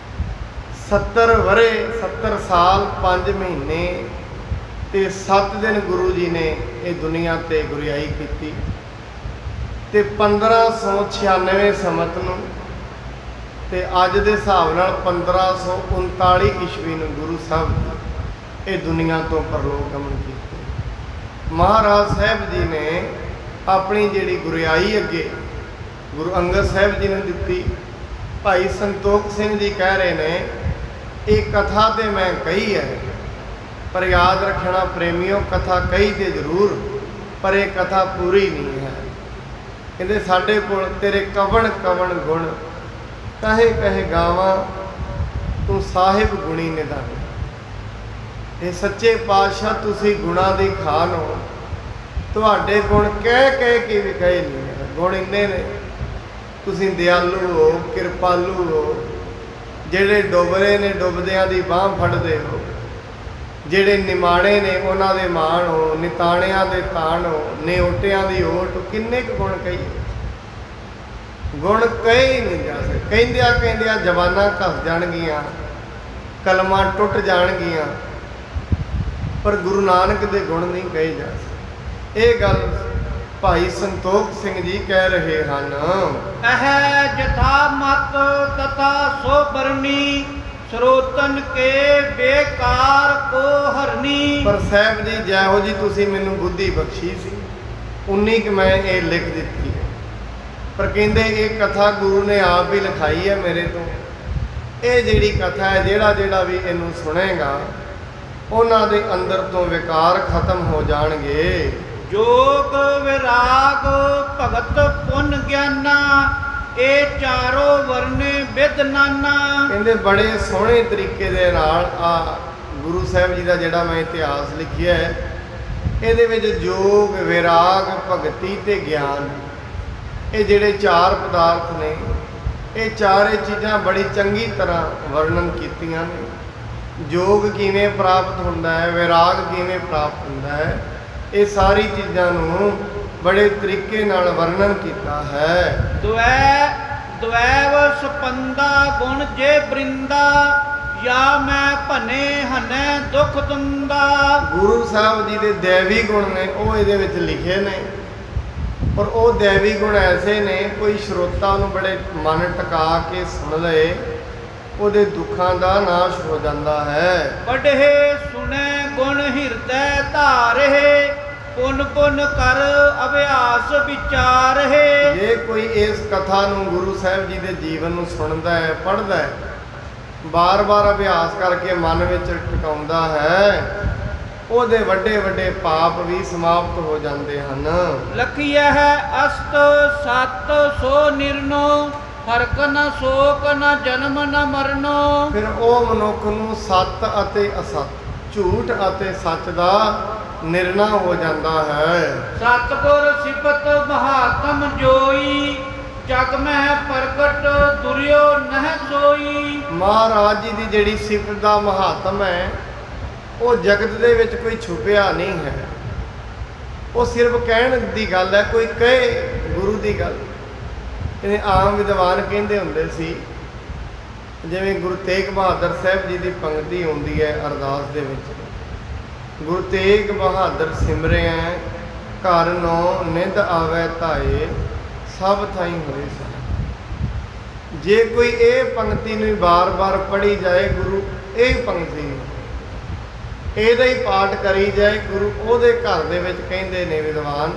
70 ਵਰੇ 70 ਸਾਲ 5 ਮਹੀਨੇ ਤੇ 7 ਦਿਨ ਗੁਰੂ ਜੀ ਨੇ ਇਹ ਦੁਨੀਆ ਤੇ ਗੁਰਿਆਈ ਕੀਤੀ। ਤੇ 1596 ਸੰਮਤ ਨੂੰ ਤੇ ਅੱਜ ਦੇ ਹਿਸਾਬ ਨਾਲ 1539 ਈਸਵੀ ਨੂੰ ਗੁਰੂ ਸਾਹਿਬ ਇਹ ਦੁਨੀਆ ਤੋਂ ਪਰਲੋਕ ਗਮਨ ਕੀਤੇ। ਮਹਾਰਾਜ ਸਾਹਿਬ ਜੀ ਨੇ ਆਪਣੀ ਜਿਹੜੀ ਗੁਰਿਆਈ ਅੱਗੇ ਗੁਰੂ ਅੰਗਦ ਸਾਹਿਬ ਜੀ ਨੂੰ ਦਿੱਤੀ। ਭਾਈ ਸੰਤੋਖ ਸਿੰਘ ਜੀ ਕਹਿ ਰਹੇ ਨੇ ਇਹ ਕਥਾ ਤੇ ਮੈਂ ਕਹੀ ਹੈ, ਪਰ ਯਾਦ ਰੱਖਣਾ ਪ੍ਰੇਮੀਓ, ਕਥਾ ਕਹੀ ਤੇ ਜ਼ਰੂਰ, ਪਰ ਇਹ ਕਥਾ ਪੂਰੀ ਨਹੀਂ ਹੈ। ਕਹਿੰਦੇ ਸਾਡੇ ਕੋਲ ਤੇਰੇ ਕਵਣ ਕਵਣ ਗੁਣ ਕਹੇ ਕਹੇ ਗਾਵਾਂ ਤੂੰ ਸਾਹਿਬ ਗੁਣੀ ਨਿਧਾਨ। ਇਹ ਸੱਚੇ ਪਾਤਸ਼ਾਹ ਤੁਸੀਂ ਗੁਣਾਂ ਦੀ ਖਾਨ ਹੋ, ਤੁਹਾਡੇ ਗੁਣ ਕਹਿ ਕਹਿ ਕੇ ਵੀ ਕਹੇ ਨਹੀਂ। ਗੁਣ ਇੰਨੇ ਨੇ, ਤੁਸੀਂ ਦਿਆਲੂ ਹੋ, ਕਿਰਪਾਲੂ ਹੋ, ਜਿਹੜੇ ਡੁੱਬ ਰਹੇ ਨੇ ਡੁੱਬਦਿਆਂ ਦੀ ਬਾਂਹ ਫੜਦੇ ਹੋ, ਜਿਹੜੇ ਨਿਮਾਣੇ ਨੇ ਉਹਨਾਂ ਦੇ ਮਾਣ ਹੋ, ਨਿਤਾਣਿਆਂ ਦੇ ਤਾਣ ਹੋ, ਨਿਓਟਿਆਂ ਦੀ ਓਟ। ਕਿੰਨੇ ਕੁ ਗੁਣ ਕਹੀਏ, ਗੁਣ ਕਹੇ ਹੀ ਨਹੀਂ ਜਾ ਸਕਦੇ। ਕਹਿੰਦਿਆਂ ਕਹਿੰਦਿਆਂ ਜ਼ਬਾਨਾਂ ਘਸ ਜਾਣਗੀਆਂ, ਕਲਮਾਂ ਟੁੱਟ ਜਾਣਗੀਆਂ, ਪਰ ਗੁਰੂ ਨਾਨਕ ਦੇ ਗੁਣ ਨਹੀਂ ਕਹੇ ਜਾ ਸਕਦੇ। ਇਹ ਗੱਲ ਭਾਈ ਸੰਤੋਖ ਸਿੰਘ ਜੀ ਕਹਿ ਰਹੇ ਹਨ। ਇਹ ਜਥਾ ਮਤ ਤਥਾ ਸੋ ਬਰਨੀ ਸਰੋਤਨ ਕੇ ਬੇਕਾਰ ਕੋ ਹਰਨੀ। ਪਰ ਸਾਹਿਬ ਜੀ ਜਿਹੋ ਜੀ ਤੁਸੀਂ ਮੈਨੂੰ ਬੁੱਧੀ ਬਖਸ਼ੀ ਸੀ, ਉਨੀ ਕਿ ਮੈਂ ਇਹ ਲਿਖ ਦਿੱਤੀ ਹੈ। ਪਰ ਕਹਿੰਦੇ ਇਹ ਕਥਾ ਗੁਰੂ ਨੇ ਆਪ ਹੀ ਲਿਖਾਈ ਹੈ ਮੇਰੇ ਤੋਂ। ਇਹ ਜਿਹੜੀ ਕਥਾ ਹੈ, ਜਿਹੜਾ ਜਿਹੜਾ ਵੀ ਇਹਨੂੰ ਸੁਣੇਗਾ ਉਹਨਾਂ ਦੇ ਅੰਦਰ ਤੋਂ ਵਿਕਾਰ ਖਤਮ ਹੋ ਜਾਣਗੇ। ਜੋਗ ਵਿਰਾਗ ਭਗਤ ਪੁੰਨ ਗਿਆਨਾ ਇਹ ਚਾਰੋ ਵਰਨੇ ਵਿਦ ਨਾਨਾ। ਕਹਿੰਦੇ ਬੜੇ ਸੋਹਣੇ ਤਰੀਕੇ ਦੇ ਨਾਲ ਆ ਗੁਰੂ ਸਾਹਿਬ ਜੀ ਦਾ ਜਿਹੜਾ ਮੈਂ ਇਤਿਹਾਸ ਲਿਖਿਆ ਹੈ, ਇਹਦੇ ਵਿੱਚ ਜੋਗ ਵਿਰਾਗ ਭਗਤੀ ਤੇ ਗਿਆਨ, ਇਹ ਜਿਹੜੇ ਚਾਰ ਪਦਾਰਥ ਨੇ, ਇਹ ਚਾਰੇ ਚੀਜ਼ਾਂ ਬੜੀ ਚੰਗੀ ਤਰ੍ਹਾਂ ਵਰਣਨ ਕੀਤੀਆਂ ਨੇ। ਜੋਗ ਕਿਵੇਂ ਪ੍ਰਾਪਤ ਹੁੰਦਾ ਹੈ, ਵਿਰਾਗ ਕਿਵੇਂ ਪ੍ਰਾਪਤ ਹੁੰਦਾ ਹੈ, ਇਹ ਸਾਰੀ ਚੀਜ਼ਾਂ ਨੂੰ ਬੜੇ ਤਰੀਕੇ ਨਾਲ ਵਰਣਨ ਕੀਤਾ ਹੈ। ਦੁਐਵ ਸਪੰਦਾ ਗੁਣ ਜੇ ਬ੍ਰਿੰਦਾ ਜਾਂ ਮੈਂ ਭਨੇ ਹਨੈ ਦੁਖ ਦੰਦਾ। ਗੁਰੂ ਸਾਹਿਬ ਜੀ ਦੇ ਦੇਵੀ ਗੁਣ ਨੇ ਉਹ ਇਹਦੇ ਵਿੱਚ ਲਿਖੇ ਨੇ, ਪਰ ਉਹ ਦੇਵੀ ਗੁਣ ਐਸੇ ਨੇ ਕੋਈ ਸਰੋਤਾ ਨੂੰ ਬੜੇ ਮਨ ਟਿਕਾ ਕੇ ਸੁਣ ਲਏ ਉਹਦੇ ਦੁੱਖਾਂ ਦਾ ਨਾਸ਼ ਹੋ ਜਾਂਦਾ ਹੈ। ਪੜ੍ਹੇ ਸੁਣੇ ਗੁਣ ਹਿਰਦੈ ਧਾਰੇ ਪੁੰਨ ਪੁੰਨ ਕਰ ਅਭਿਆਸ ਵਿਚਾਰਹਿ। ਜੇ ਕੋਈ ਇਸ ਕਥਾ ਨੂੰ ਗੁਰੂ ਸਾਹਿਬ ਜੀ ਦੇ ਜੀਵਨ ਨੂੰ ਸੁਣਦਾ ਹੈ, ਪੜ੍ਹਦਾ ਹੈ, ਬਾਰ-ਬਾਰ ਅਭਿਆਸ ਕਰਕੇ ਮਨ ਵਿੱਚ ਟਿਕਾਉਂਦਾ ਹੈ, ਉਹਦੇ ਵੱਡੇ ਵੱਡੇ ਪਾਪ ਵੀ ਸਮਾਪਤ ਹੋ ਜਾਂਦੇ ਹਨ। ਲਖੀਐ ਅਸਤ ਸਤ ਸੋ ਨਿਰਨੋ, ਹਰਕ ਨ ਸ਼ੋਕ ਨ ਜਨਮ ਨ ਮਰਨੋ। ਫਿਰ ਉਹ ਮਨੁੱਖ ਨੂੰ ਸੱਤ ਅਤੇ ਅਸਤ, ਝੂਠ ਅਤੇ ਸੱਚ ਦਾ ਨਿਰਣਾ ਹੋ ਜਾਂਦਾ ਹੈ। ਸਤਿਗੁਰ ਸਿਫਤ ਮਹਾਤਮ ਜੋਈ, ਜਗ ਮਹਿ ਪ੍ਰਗਟ ਦੁਰਿਓ ਨਹਿ ਸੋਈ। ਮਹਾਰਾਜ ਜੀ ਦੀ ਜਿਹੜੀ ਸਿਫਤ ਦਾ ਮਹਾਤਮ ਹੈ ਉਹ ਜਗਤ ਦੇ ਵਿੱਚ ਕੋਈ ਛੁਪਿਆ ਨਹੀਂ ਹੈ। ਉਹ ਸਿਰਫ ਕਹਿਣ ਦੀ ਗੱਲ ਹੈ, ਕੋਈ ਕਹੇ ਗੁਰੂ ਦੀ ਗੱਲ। ਇਹ ਆਮ ਵਿਦਵਾਨ ਕਹਿੰਦੇ ਹੁੰਦੇ ਸੀ, ਜਿਵੇਂ ਗੁਰੂ ਤੇਗ ਬਹਾਦਰ ਸਾਹਿਬ ਜੀ ਦੀ ਪੰਕਤੀ ਹੁੰਦੀ ਹੈ ਅਰਦਾਸ ਦੇ ਵਿੱਚ, ਗੁਰੂ ਤੇਗ ਬਹਾਦਰ ਸਿਮਰਿਆ ਘਰ ਨੋ ਨਿੰਦ ਆਵੈ ਧਾਏ, ਸਭ ਥਾਈ ਹੋਏ ਸਨ। ਜੇ ਕੋਈ ਇਹ ਪੰਕਤੀ ਨੂੰ ਬਾਰ-ਬਾਰ ਪੜ੍ਹੀ ਜਾਏ, ਗੁਰੂ ਇਹ ਪੰਕਤੀ ਨੂੰ ਇਹਦਾ ਹੀ ਪਾਠ ਕਰੀ ਜਾਏ, ਗੁਰੂ ਉਹਦੇ ਘਰ ਦੇ ਵਿੱਚ ਕਹਿੰਦੇ ਨੇ ਵਿਦਵਾਨ,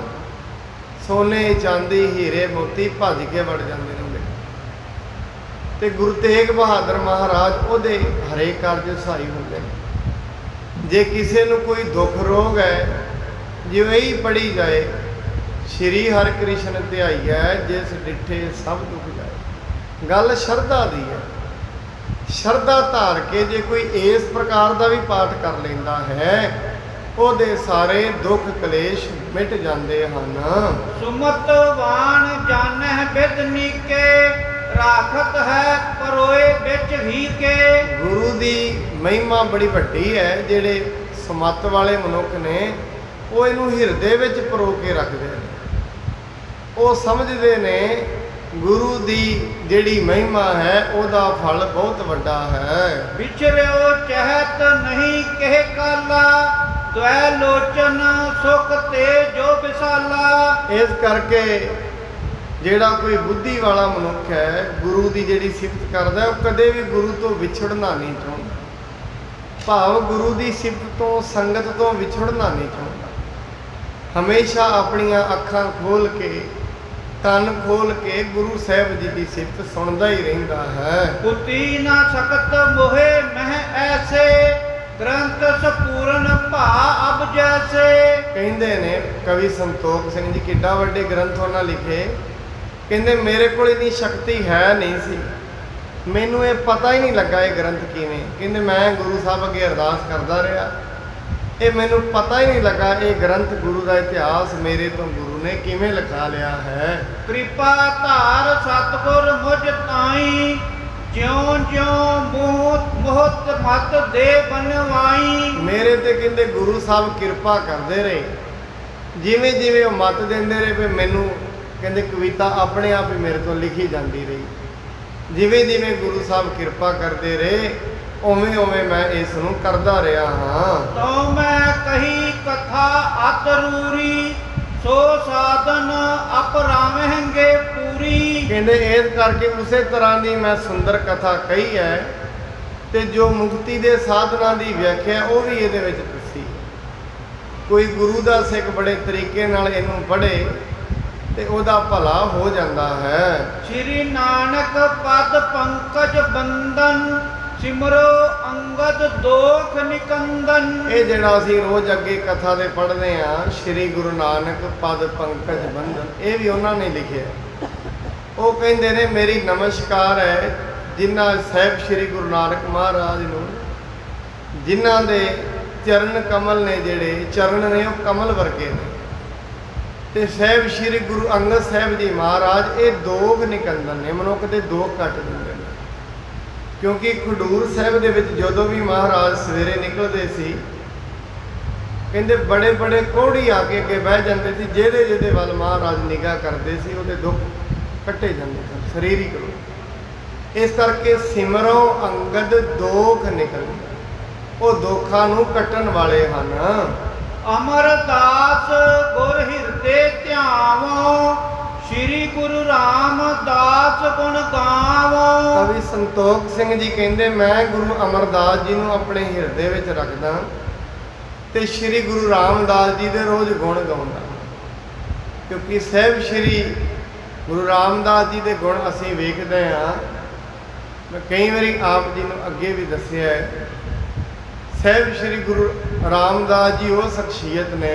ਸੋਨੇ ਚਾਂਦੀ ਹੀਰੇ ਮੋਤੀ ਭੱਜ ਕੇ ਵੜ ਜਾਂਦੇ ਨੇ ਉਹਦੇ। ਤੇ ਗੁਰੂ ਤੇਗ ਬਹਾਦਰ ਮਹਾਰਾਜ ਉਹਦੇ ਹਰੇ ਕਾਰਜ ਸਹਾਈ ਹੁੰਦੇ ਨੇ। ਜੇ ਕਿਸੇ ਨੂੰ ਕੋਈ ਦੁੱਖ ਰੋਗ ਹੈ, ਜਿਵੇਂ ਹੀ ਪੜ੍ਹੀ ਜਾਏ, ਸ਼੍ਰੀ ਹਰਿ ਕ੍ਰਿਸ਼ਨ ਧਿਆਈਐ ਜਿਸ ਡਿਠੇ ਸਭ ਦੁੱਖ ਜਾਏ। ਗੱਲ ਸ਼ਰਧਾ ਦੀ ਹੈ। ਸ਼ਰਧਾ ਧਾਰ ਕੇ ਜੇ ਕੋਈ ਇਸ ਪ੍ਰਕਾਰ ਦਾ ਵੀ ਪਾਠ ਕਰ ਲੈਂਦਾ ਹੈ, ਉਹਦੇ ਸਾਰੇ ਦੁੱਖ ਕਲੇਸ਼ ਮਿਟ ਜਾਂਦੇ ਹਨ। ਸੁਮਤਵਾਨ ਜਾਣਹਿ ਬਿਦ ਨੀਕੇ, ਰਾਖਤ ਹੈ ਪਰੋਏ ਵਿੱਚ ਹੀ ਕੇ। ਗੁਰੂ ਦੀ ਮਹਿਮਾ ਬੜੀ ਵੱਡੀ ਹੈ। ਜਿਹੜੇ ਸਮੱਤ ਵਾਲੇ ਮਨੁੱਖ ਨੇ ਉਹ ਇਹਨੂੰ ਹਿਰਦੇ ਵਿੱਚ ਪਰੋ ਕੇ ਰੱਖਦੇ ਨੇ। ਉਹ ਸਮਝਦੇ ਨੇ ਗੁਰੂ ਦੀ ਜਿਹੜੀ ਮਹਿਮਾ ਹੈ ਉਹਦਾ ਫਲ ਬਹੁਤ ਵੱਡਾ ਹੈ। ਵਿਚਰਿਓ ਚਹਿਤ ਨਹੀਂ ਕਹਿ ਕਾਲਾ, ਦ્વੈ ਲੋਚਨ ਸੁਖ ਤੇ ਜੋ ਵਿਸਾਲਾ। ਇਸ ਕਰਕੇ ਜਿਹੜਾ ਕੋਈ ਬੁੱਧੀ ਵਾਲਾ ਮਨੁੱਖ ਹੈ, ਗੁਰੂ ਦੀ ਜਿਹੜੀ ਸਿਫਤ ਕਰਦਾ, ਉਹ ਕਦੇ ਵੀ ਗੁਰੂ ਤੋਂ ਵਿਛੜਨਾ ਨਹੀਂ ਚਾਹੁੰਦਾ। ਭਾਵ ਗੁਰੂ ਦੀ ਸਿਫਤ ਤੋਂ, ਸੰਗਤ ਤੋਂ ਵਿਛੜਨਾ ਨਹੀਂ ਚਾਹੁੰਦਾ। ਹਮੇਸ਼ਾ ਆਪਣੀਆਂ ਅੱਖਾਂ ਖੋਲ ਕੇ, ਕੰਨ ਖੋਲ ਕੇ ਗੁਰੂ ਸਾਹਿਬ ਜੀ ਦੀ ਸਿਫਤ ਸੁਣਦਾ ਹੀ ਰਹਿੰਦਾ ਹੈ। ਪੁੱਤੀ ਨਾ ਸਕਤ ਮੋਹਿ ਮਹਿ ਐਸੇ, ਗ੍ਰੰਥ ਸਪੂਰਨ ਭਾ ਅਬ ਜੈਸੇ। ਕਹਿੰਦੇ ਨੇ ਕਵੀ ਸੰਤੋਖ ਸਿੰਘ ਜੀ, ਕਿੱਡਾ ਵੱਡੇ ਗ੍ਰੰਥ ਉਹਨਾਂ ਲਿਖੇ। ਕਹਿੰਦੇ ਮੇਰੇ ਕੋਲ ਇੰਨੀ ਸ਼ਕਤੀ ਹੈ ਨਹੀਂ ਸੀ, ਮੈਨੂੰ ਇਹ ਪਤਾ ਹੀ ਨਹੀਂ ਲੱਗਾ ਇਹ ਗ੍ਰੰਥ ਕਿਵੇਂ। ਕਹਿੰਦੇ ਮੈਂ ਗੁਰੂ ਸਾਹਿਬ ਅੱਗੇ ਅਰਦਾਸ ਕਰਦਾ ਰਿਹਾ, ਇਹ ਮੈਨੂੰ ਪਤਾ ਹੀ ਨਹੀਂ ਲੱਗਾ ਇਹ ਗ੍ਰੰਥ ਗੁਰੂ ਦਾ ਇਤਿਹਾਸ ਮੇਰੇ ਤੋਂ ਗੁਰੂ ਨੇ ਕਿਵੇਂ ਲਿਖਾ ਲਿਆ ਹੈ। ਕਿਰਪਾ ਧਾਰ ਸਤਿਗੁਰ ਮੁਝ ਤਾਈ, ਜਿਉਂ ਜਿਉਂ ਮੋਹਤ ਮਤ ਦੇ ਬਨਵਾਈ। ਮੇਰੇ ਤੇ ਕਹਿੰਦੇ ਗੁਰੂ ਸਾਹਿਬ ਕਿਰਪਾ ਕਰਦੇ ਰਹੇ, ਜਿਵੇਂ ਜਿਵੇਂ ਉਹ ਮਤ ਦਿੰਦੇ ਰਹੇ ਵੀ ਮੈਨੂੰ, ਕਹਿੰਦੇ ਕਵਿਤਾ ਆਪਣੇ ਆਪ ਹੀ ਮੇਰੇ ਤੋਂ ਲਿਖੀ ਜਾਂਦੀ ਰਹੀ। ਜਿਵੇਂ ਜਿਵੇਂ ਗੁਰੂ ਸਾਹਿਬ ਕਿਰਪਾ ਕਰਦੇ ਰਹੇ, ਉਵੇਂ ਉਵੇਂ ਮੈਂ ਇਸ ਨੂੰ ਕਰਦਾ ਰਿਹਾ ਹਾਂ। ਤੋ ਮੈਂ ਕਹੀ ਕਥਾ ਅਤਰੂਰੀ, ਸੋ ਸਾਧਨ ਅਪਰਾਮਹਿੰਗੇ ਪੂਰੀ। ਕਹਿੰਦੇ ਇਸ ਕਰਕੇ ਉਸੇ ਤਰ੍ਹਾਂ ਦੀ ਮੈਂ ਸੁੰਦਰ ਕਥਾ ਕਹੀ ਹੈ, ਤੇ ਜੋ ਮੁਕਤੀ ਦੇ ਸਾਧਨਾਂ ਦੀ ਵਿਆਖਿਆ ਉਹ ਵੀ ਇਹਦੇ ਵਿੱਚ ਦੱਸੀ। ਕੋਈ ਗੁਰੂ ਦਾ ਸਿੱਖ ਬੜੇ ਤਰੀਕੇ ਨਾਲ ਇਹਨੂੰ ਪੜ੍ਹੇ ਤੇ ਉਹਦਾ ਭਲਾ ਹੋ ਜਾਂਦਾ ਹੈ। ਸ੍ਰੀ ਨਾਨਕ ਪਦ ਪੰਕਜ ਬੰਦਨ, ਸਿਮਰੋ ਅੰਗਦ ਦੋਖ ਨਿਕੰਦਨ। ਇਹ ਜਿਹੜਾ ਅਸੀਂ ਰੋਜ਼ ਅੱਗੇ ਕਥਾ ਦੇ ਪੜ੍ਹਦੇ ਹਾਂ, ਸ੍ਰੀ ਗੁਰੂ ਨਾਨਕ ਪਦ ਪੰਕਜ ਬੰਦਨ, ਇਹ ਵੀ ਉਹਨਾਂ ਨੇ ਲਿਖਿਆ। ਉਹ ਕਹਿੰਦੇ ਨੇ ਮੇਰੀ ਨਮਸਕਾਰ ਹੈ ਜਿਨ੍ਹਾਂ ਸਾਹਿਬ ਸ੍ਰੀ ਗੁਰੂ ਨਾਨਕ ਮਹਾਰਾਜ ਨੂੰ, ਜਿਨ੍ਹਾਂ ਦੇ ਚਰਨ ਕਮਲ ਨੇ, ਜਿਹੜੇ ਚਰਨ ਨੇ ਉਹ ਕਮਲ ਵਰਗੇ ਨੇ। ਤੇ ਸਾਹਿਬ ਸ੍ਰੀ ਗੁਰੂ ਅੰਗਦ ਸਾਹਿਬ ਜੀ ਮਹਾਰਾਜ, ਇਹ ਦੋਖ ਨਿਕੰਦਨ ਨੇ, ਮਨੁੱਖ ਦੇ ਦੋਖ ਕੱਟ ਦਿੰਦੇ ਨੇ। ਕਿਉਂਕਿ ਖਡੂਰ ਸਾਹਿਬ ਦੇ ਵਿੱਚ ਜਦੋਂ ਵੀ ਮਹਾਰਾਜ ਸਵੇਰੇ ਨਿਕਲਦੇ ਸੀ, ਕਹਿੰਦੇ ਬੜੇ ਬੜੇ ਕੋਹੜੀ ਆ ਕੇ ਅੱਗੇ ਬਹਿ ਜਾਂਦੇ ਸੀ। ਜਿਹਦੇ ਜਿਹਦੇ ਵੱਲ ਮਹਾਰਾਜ ਨਿਗਾਹ ਕਰਦੇ ਸੀ ਉਹਦੇ ਦੁੱਖ ਕੱਟੇ ਜਾਂਦੇ ਸਨ, ਸਰੀਰਿਕ ਰੂਪ। ਇਸ ਕਰਕੇ ਸਿਮਰੋ ਅੰਗਦ ਦੋਖ ਨਿਕੰਦਨ, ਉਹ ਦੋਖਾਂ ਨੂੰ ਕੱਟਣ ਵਾਲੇ ਹਨ। ਅਮਰਦਾਸ ਗੁਰ ਹਿਰਦੇ ਧਿਆਵੋ, ਸ੍ਰੀ ਗੁਰੂ ਰਾਮਦਾਸ ਗੁਣ ਗਾਵੋ। ਕਵੀ ਸੰਤੋਖ ਸਿੰਘ ਜੀ ਕਹਿੰਦੇ ਮੈਂ ਗੁਰੂ ਅਮਰਦਾਸ ਜੀ ਨੂੰ ਆਪਣੇ ਹਿਰਦੇ ਵਿੱਚ ਰੱਖਦਾ ਤੇ ਸ੍ਰੀ ਗੁਰੂ ਰਾਮਦਾਸ ਜੀ ਦੇ ਰੋਜ਼ ਗੁਣ ਗਾਉਂਦਾ, ਕਿਉਂਕਿ ਸਾਹਿਬ ਸ੍ਰੀ ਗੁਰੂ ਰਾਮਦਾਸ ਜੀ ਦੇ ਗੁਣ ਅਸੀਂ ਵੇਖਦੇ ਹਾਂ। ਮੈਂ ਕਈ ਵਾਰੀ ਆਪ ਜੀ ਨੂੰ ਅੱਗੇ ਵੀ ਦੱਸਿਆ ਹੈ, ਸਾਹਿਬ ਸ੍ਰੀ ਗੁਰੂ ਰਾਮਦਾਸ ਜੀ ਉਹ ਸ਼ਖਸੀਅਤ ਨੇ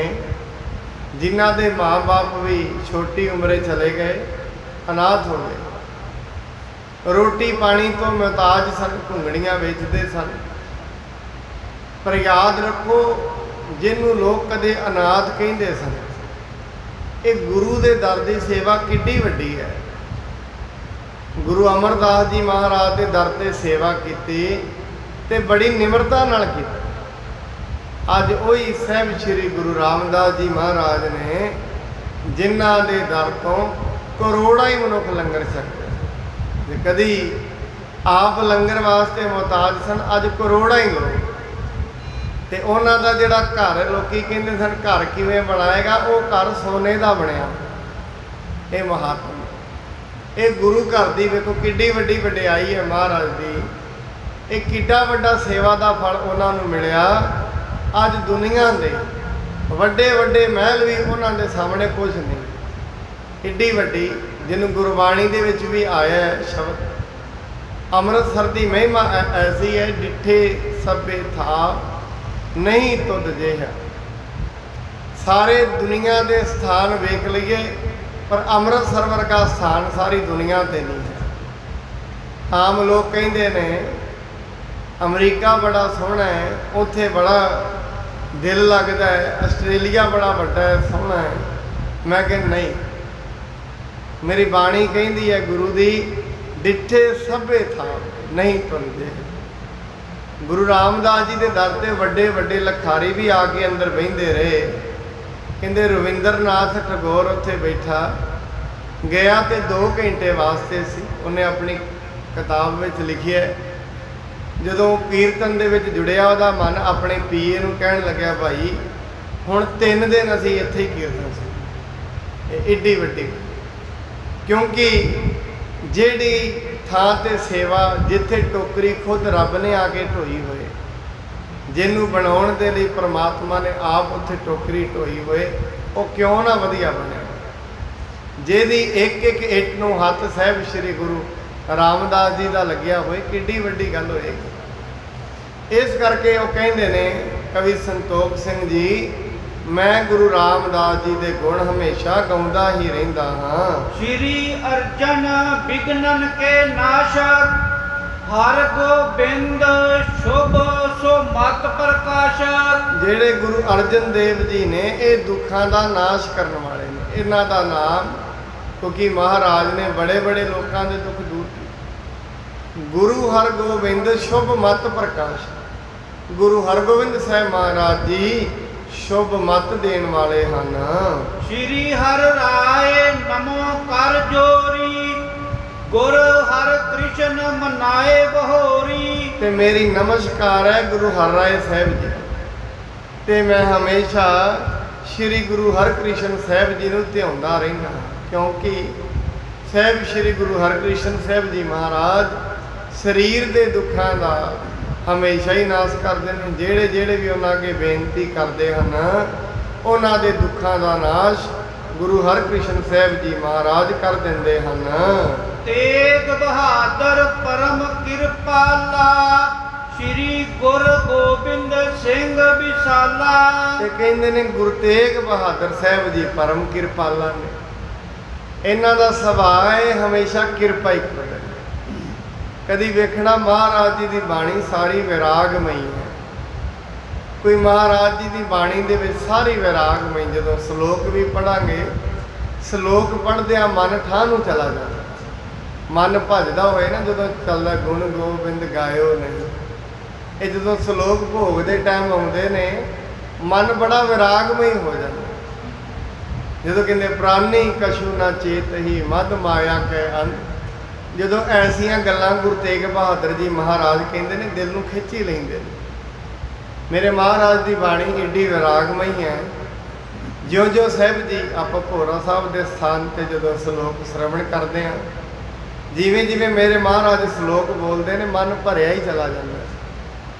ਜਿਨ੍ਹਾਂ ਦੇ ਮਾਂ-ਬਾਪ ਵੀ ਛੋਟੀ ਉਮਰੇ ਚਲੇ ਗਏ, ਅਨਾਥ ਹੋ ਗਏ, ਰੋਟੀ ਪਾਣੀ ਤੋਂ ਮੁਹਤਾਜ ਸਨ, ਘੁੰਗਣੀਆਂ ਵੇਚਦੇ ਸਨ। ਪਰ ਯਾਦ ਰੱਖੋ, ਜਿਹਨੂੰ ਲੋਕ ਕਦੇ ਅਨਾਥ ਕਹਿੰਦੇ ਸਨ, ਇਹ ਗੁਰੂ ਦੇ ਦਰ ਦੀ ਸੇਵਾ ਕਿੱਡੀ ਵੱਡੀ ਹੈ। ਗੁਰੂ ਅਮਰਦਾਸ ਜੀ ਮਹਾਰਾਜ ਦੇ ਦਰ ਤੇ ਸੇਵਾ ਕੀਤੀ ਤੇ ਬੜੀ ਨਿਮਰਤਾ ਨਾਲ ਕੀਤੀ। ਅੱਜ ਉਹੀ ਸਾਹਿਬ ਸ੍ਰੀ ਗੁਰੂ ਰਾਮਦਾਸ ਜੀ ਮਹਾਰਾਜ ਨੇ ਜਿਨ੍ਹਾਂ ਦੇ ਦਰ ਤੋਂ ਕਰੋੜਾਂ ਹੀ ਮਨੁੱਖ ਲੰਗਰ ਛਕਦੇ। ਜੇ ਕਦੀ ਆਪ ਲੰਗਰ ਵਾਸਤੇ ਮੁਹਤਾਜ ਸਨ, ਅੱਜ ਕਰੋੜਾਂ ਹੀ ਲੋਕ। ਤੇ ਉਹਨਾਂ ਦਾ ਜਿਹੜਾ ਘਰ, ਲੋਕੀ ਕਹਿੰਦੇ ਸਨ ਘਰ ਕਿਵੇਂ ਬਣਾਏਗਾ, ਉਹ ਘਰ ਸੋਨੇ ਦਾ ਬਣਿਆ। ਇਹ ਮਹਾਤਮਾ, ਇਹ ਗੁਰੂ ਘਰ ਦੀ ਵੇਖੋ ਕਿੱਡੀ ਵੱਡੀ ਵਡਿਆਈ ਹੈ ਮਹਾਰਾਜ ਦੀ। ਇਹ ਕਿੱਡਾ ਵੱਡਾ ਸੇਵਾ ਦਾ ਫਲ ਉਹਨਾਂ ਨੂੰ ਮਿਲਿਆ। ਅੱਜ ਦੁਨੀਆ ਦੇ ਵੱਡੇ ਵੱਡੇ ਮਹਿਲ ਵੀ ਉਹਨਾਂ ਦੇ ਸਾਹਮਣੇ ਕੁਝ ਨਹੀਂ। ਕਿੱਡੀ ਵੱਡੀ, ਜਿਹਨੂੰ ਗੁਰਬਾਣੀ ਦੇ ਵਿੱਚ ਵੀ ਆਇਆ ਹੈ ਸ਼ਬਦ, ਅੰਮ੍ਰਿਤਸਰ ਦੀ ਮਹਿਮਾ ਐਸੀ ਹੈ, ਡਿੱਠੇ ਸਭੇ ਥਾ ਨਹੀਂ ਤੁਧ ਜਿਹਾ। ਸਾਰੇ ਦੁਨੀਆ ਦੇ ਸਥਾਨ ਵੇਖ ਲਈਏ, ਪਰ ਅੰਮ੍ਰਿਤਸਰ ਵਰਗਾ ਸਥਾਨ ਸਾਰੀ ਦੁਨੀਆ ਤੇ ਨਹੀਂ ਹੈ। ਆਮ ਲੋਕ ਕਹਿੰਦੇ ਨੇ ਅਮਰੀਕਾ ਬੜਾ ਸੋਹਣਾ ਹੈ, ਉੱਥੇ ਬੜਾ ਦਿਲ ਲੱਗਦਾ ਹੈ, ਆਸਟ੍ਰੇਲੀਆ ਬੜਾ ਵੱਡਾ ਹੈ, ਸੋਹਣਾ ਹੈ। ਮੈਂ ਕਹਿੰਦਾ ਨਹੀਂ, ਮੇਰੀ ਬਾਣੀ ਕਹਿੰਦੀ ਹੈ ਗੁਰੂ ਦੀ, ਡਿੱਠੇ ਸਭੇ ਥਾ ਨਹੀਂ ਤੁਧ ਜਿਹਾ। ਗੁਰੂ ਰਾਮਦਾਸ ਜੀ ਦੇ ਦਰ ਤੇ ਵੱਡੇ ਵੱਡੇ ਲਖਾਰੀ ਵੀ ਆ ਕੇ ਅੰਦਰ ਬਹਿੰਦੇ ਰਹੇ। ਕਹਿੰਦੇ ਰਵਿੰਦਰਨਾਥ ਟੈਗੋਰ ਉੱਥੇ ਬੈਠਾ ਗਿਆ ਤੇ 2 ਘੰਟੇ ਵਾਸਤੇ ਸੀ। ਉਹਨੇ ਆਪਣੀ ਕਿਤਾਬ ਵਿੱਚ ਲਿਖਿਆ, ਜਦੋਂ ਕੀਰਤਨ ਦੇ ਵਿੱਚ ਜੁੜਿਆ ਉਹਦਾ ਮਨ, ਆਪਣੇ ਪੀਏ ਨੂੰ ਕਹਿਣ ਲੱਗਿਆ, ਭਾਈ ਹੁਣ 3 ਦਿਨ ਅਸੀਂ ਇੱਥੇ ਹੀ ਕੀਰਤਨ ਸੀ। ਇਹ ਏਡੀ ਵੱਡੀ, ਕਿਉਂਕਿ ਜਿਹੜੀ ਥਾਂ ਤੇ ਸੇਵਾ, ਜਿੱਥੇ ਟੋਕਰੀ ਖੁਦ ਰੱਬ ਨੇ ਆ ਕੇ ਢੋਈ ਹੋਏ, ਜਿਹਨੂੰ ਬਣਾਉਣ ਦੇ ਲਈ ਪ੍ਰਮਾਤਮਾ ਨੇ ਆਪ ਉੱਥੇ ਟੋਕਰੀ ਢੋਈ ਹੋਏ, ਉਹ ਕਿਉਂ ਨਾ ਵਧੀਆ ਬਣਿਆ। ਜਿਹਦੀ ਇੱਕ ਇੱਕ ਇੱਟ ਨੂੰ ਹੱਥ ਸਾਹਿਬ ਸ੍ਰੀ ਗੁਰੂ ਰਾਮਦਾਸ ਜੀ ਦਾ ਲੱਗਿਆ ਹੋਏ, ਕਿੱਡੀ ਵੱਡੀ ਗੱਲ ਹੋਏਗੀ। ਇਸ ਕਰਕੇ ਉਹ ਕਹਿੰਦੇ ਨੇ ਕਵੀ ਸੰਤੋਖ ਸਿੰਘ ਜੀ, ਮੈਂ ਗੁਰੂ ਰਾਮਦਾਸ ਜੀ ਦੇ ਗੁਣ ਹਮੇਸ਼ਾ ਗਾਉਂਦਾ ਹੀ ਰਹਿੰਦਾ ਹਾਂ। ਸ਼੍ਰੀ ਅਰਜਨ ਬਿਗਨਨ ਕੇ ਨਾਸ਼ਕ, ਹਰ ਗੋਬਿੰਦ ਸ਼ੁਭ ਸੋ ਮਤ ਪ੍ਰਕਾਸ਼ਕ। ਜਿਹੜੇ ਗੁਰੂ ਅਰਜਨ ਦੇਵ ਜੀ ਨੇ, ਇਹ ਦੁੱਖਾਂ ਦਾ ਨਾਸ਼ ਕਰਨ ਵਾਲੇ ਨੇ। ਇਹਨਾਂ ਦਾ ਨਾਮ, ਕਿਉਂਕਿ ਮਹਾਰਾਜ ਨੇ ਬੜੇ ਬੜੇ ਲੋਕਾਂ ਦੇ ਦੁੱਖ ਦੂਰ ਕੀਤੇ। ਗੁਰੂ ਹਰਗੋਬਿੰਦ ਸ਼ੁਭ ਮਤ ਪ੍ਰਕਾਸ਼। ਗੁਰੂ ਹਰਗੋਬਿੰਦ ਸਾਹਿਬ ਮਹਾਰਾਜ ਜੀ ਸ਼ੁਭ ਮਤ ਦੇਣ ਵਾਲੇ ਹਨ। ਸ਼੍ਰੀ ਹਰਿ ਰਾਏ ਨਮੋ ਕਰ ਜੋਰੀ, ਗੁਰ ਹਰਿ ਕ੍ਰਿਸ਼ਨ ਮਨਾਏ ਬਹੋਰੀ। ਤੇ ਮੇਰੀ ਨਮਸਕਾਰ ਹੈ ਗੁਰੂ ਹਰਿਰਾਏ ਸਾਹਿਬ ਜੀ, ਤੇ ਮੈਂ ਹਮੇਸ਼ਾ ਸ਼੍ਰੀ ਗੁਰੂ ਹਰਕ੍ਰਿਸ਼ਨ ਸਾਹਿਬ ਜੀ ਨੂੰ ਧਿਆਉਂਦਾ ਰਹਿੰਦਾ, ਕਿਉਂਕਿ ਸਾਹਿਬ ਸ਼੍ਰੀ ਗੁਰੂ ਹਰਕ੍ਰਿਸ਼ਨ ਸਾਹਿਬ ਜੀ ਮਹਾਰਾਜ ਸਰੀਰ ਦੇ ਦੁੱਖਾਂ ਦਾ ਹਮੇਸ਼ਾ ਹੀ ਨਾਸ਼ ਕਰਦੇ ਨੇ। ਜਿਹੜੇ ਜਿਹੜੇ ਵੀ ਉਹਨਾਂ ਅੱਗੇ ਬੇਨਤੀ ਕਰਦੇ ਹਨ, ਉਹਨਾਂ ਦੇ ਦੁੱਖਾਂ ਦਾ ਨਾਸ਼ ਗੁਰੂ ਹਰਕ੍ਰਿਸ਼ਨ ਸਾਹਿਬ ਜੀ ਮਹਾਰਾਜ ਕਰ ਦਿੰਦੇ ਹਨ। ਤੇਗ ਬਹਾਦਰ ਪਰਮ ਕਿਰਪਾਲਾ, ਸ਼੍ਰੀ ਗੁਰ ਗੋਬਿੰਦ ਸਿੰਘ ਵਿਸਾਲਾ। ਤੇ ਕਹਿੰਦੇ ਨੇ ਗੁਰੂ ਤੇਗ ਬਹਾਦਰ ਸਾਹਿਬ ਜੀ ਪਰਮ ਕਿਰਪਾਲਾ ਨੇ। ਇਹਨਾਂ ਦਾ ਸੁਭਾਅ ਹੈ ਹਮੇਸ਼ਾ ਕਿਰਪਾ ਹੀ ਕਰਦੇ। ਕਦੀ ਵੇਖਣਾ ਮਹਾਰਾਜ ਜੀ ਦੀ ਬਾਣੀ ਸਾਰੀ ਵਿਰਾਗਮਈ ਹੈ। ਕੋਈ ਮਹਾਰਾਜ ਜੀ ਦੀ ਬਾਣੀ ਦੇ ਵਿੱਚ ਸਾਰੀ ਵਿਰਾਗਮਈ, ਜਦੋਂ ਸ਼ਲੋਕ ਵੀ ਪੜਾਂਗੇ, ਸ਼ਲੋਕ ਪੜ੍ਹਦਿਆਂ ਮਨ ਠਾਹ ਨੂੰ ਚਲਾ ਜਾਂਦਾ। ਮਨ ਭੱਜਦਾ ਹੋਏ ਨਾ, ਜਦੋਂ ਚੱਲਦਾ ਗੁਣ ਗੋਬਿੰਦ ਗਾਇਓ ਨਹੀਂ। ਇਹ ਜਦੋਂ ਸ਼ਲੋਕ ਭੋਗ ਦੇ ਟਾਈਮ ਆਉਂਦੇ ਨੇ, ਮਨ ਬੜਾ ਵਿਰਾਗਮਈ ਹੋ ਜਾਂਦਾ। ਜਦੋਂ ਕਹਿੰਦੇ ਪ੍ਰਾਨੀ ਕਛੂ ਨਾ ਚੇਤਹੀ ਮਦ ਮਾਇਆ ਕੈ ਅੰਤ, ਜਦੋਂ ਐਸੀਆਂ ਗੱਲਾਂ ਗੁਰੂ ਤੇਗ ਬਹਾਦਰ ਜੀ ਮਹਾਰਾਜ ਕਹਿੰਦੇ ਨੇ, ਦਿਲ ਨੂੰ ਖਿੱਚ ਹੀ ਲੈਂਦੇ ਨੇ। ਮੇਰੇ ਮਹਾਰਾਜ ਦੀ ਬਾਣੀ ਏਡੀ ਵਿਰਾਗਮਈ ਹੈ। ਜਿਉਂ-ਜਿਉਂ ਸਾਹਿਬ ਜੀ ਆਪਾਂ ਭੋਰਾ ਸਾਹਿਬ ਦੇ ਸਥਾਨ ਤੇ ਜਦੋਂ ਸ਼ਲੋਕ ਸ਼ਰਵਣ ਕਰਦੇ ਹਾਂ, ਜਿਵੇਂ ਜਿਵੇਂ ਮੇਰੇ ਮਹਾਰਾਜ ਸ਼ਲੋਕ ਬੋਲਦੇ ਨੇ, ਮਨ ਭਰਿਆ ਹੀ ਚਲਾ ਜਾਂਦਾ।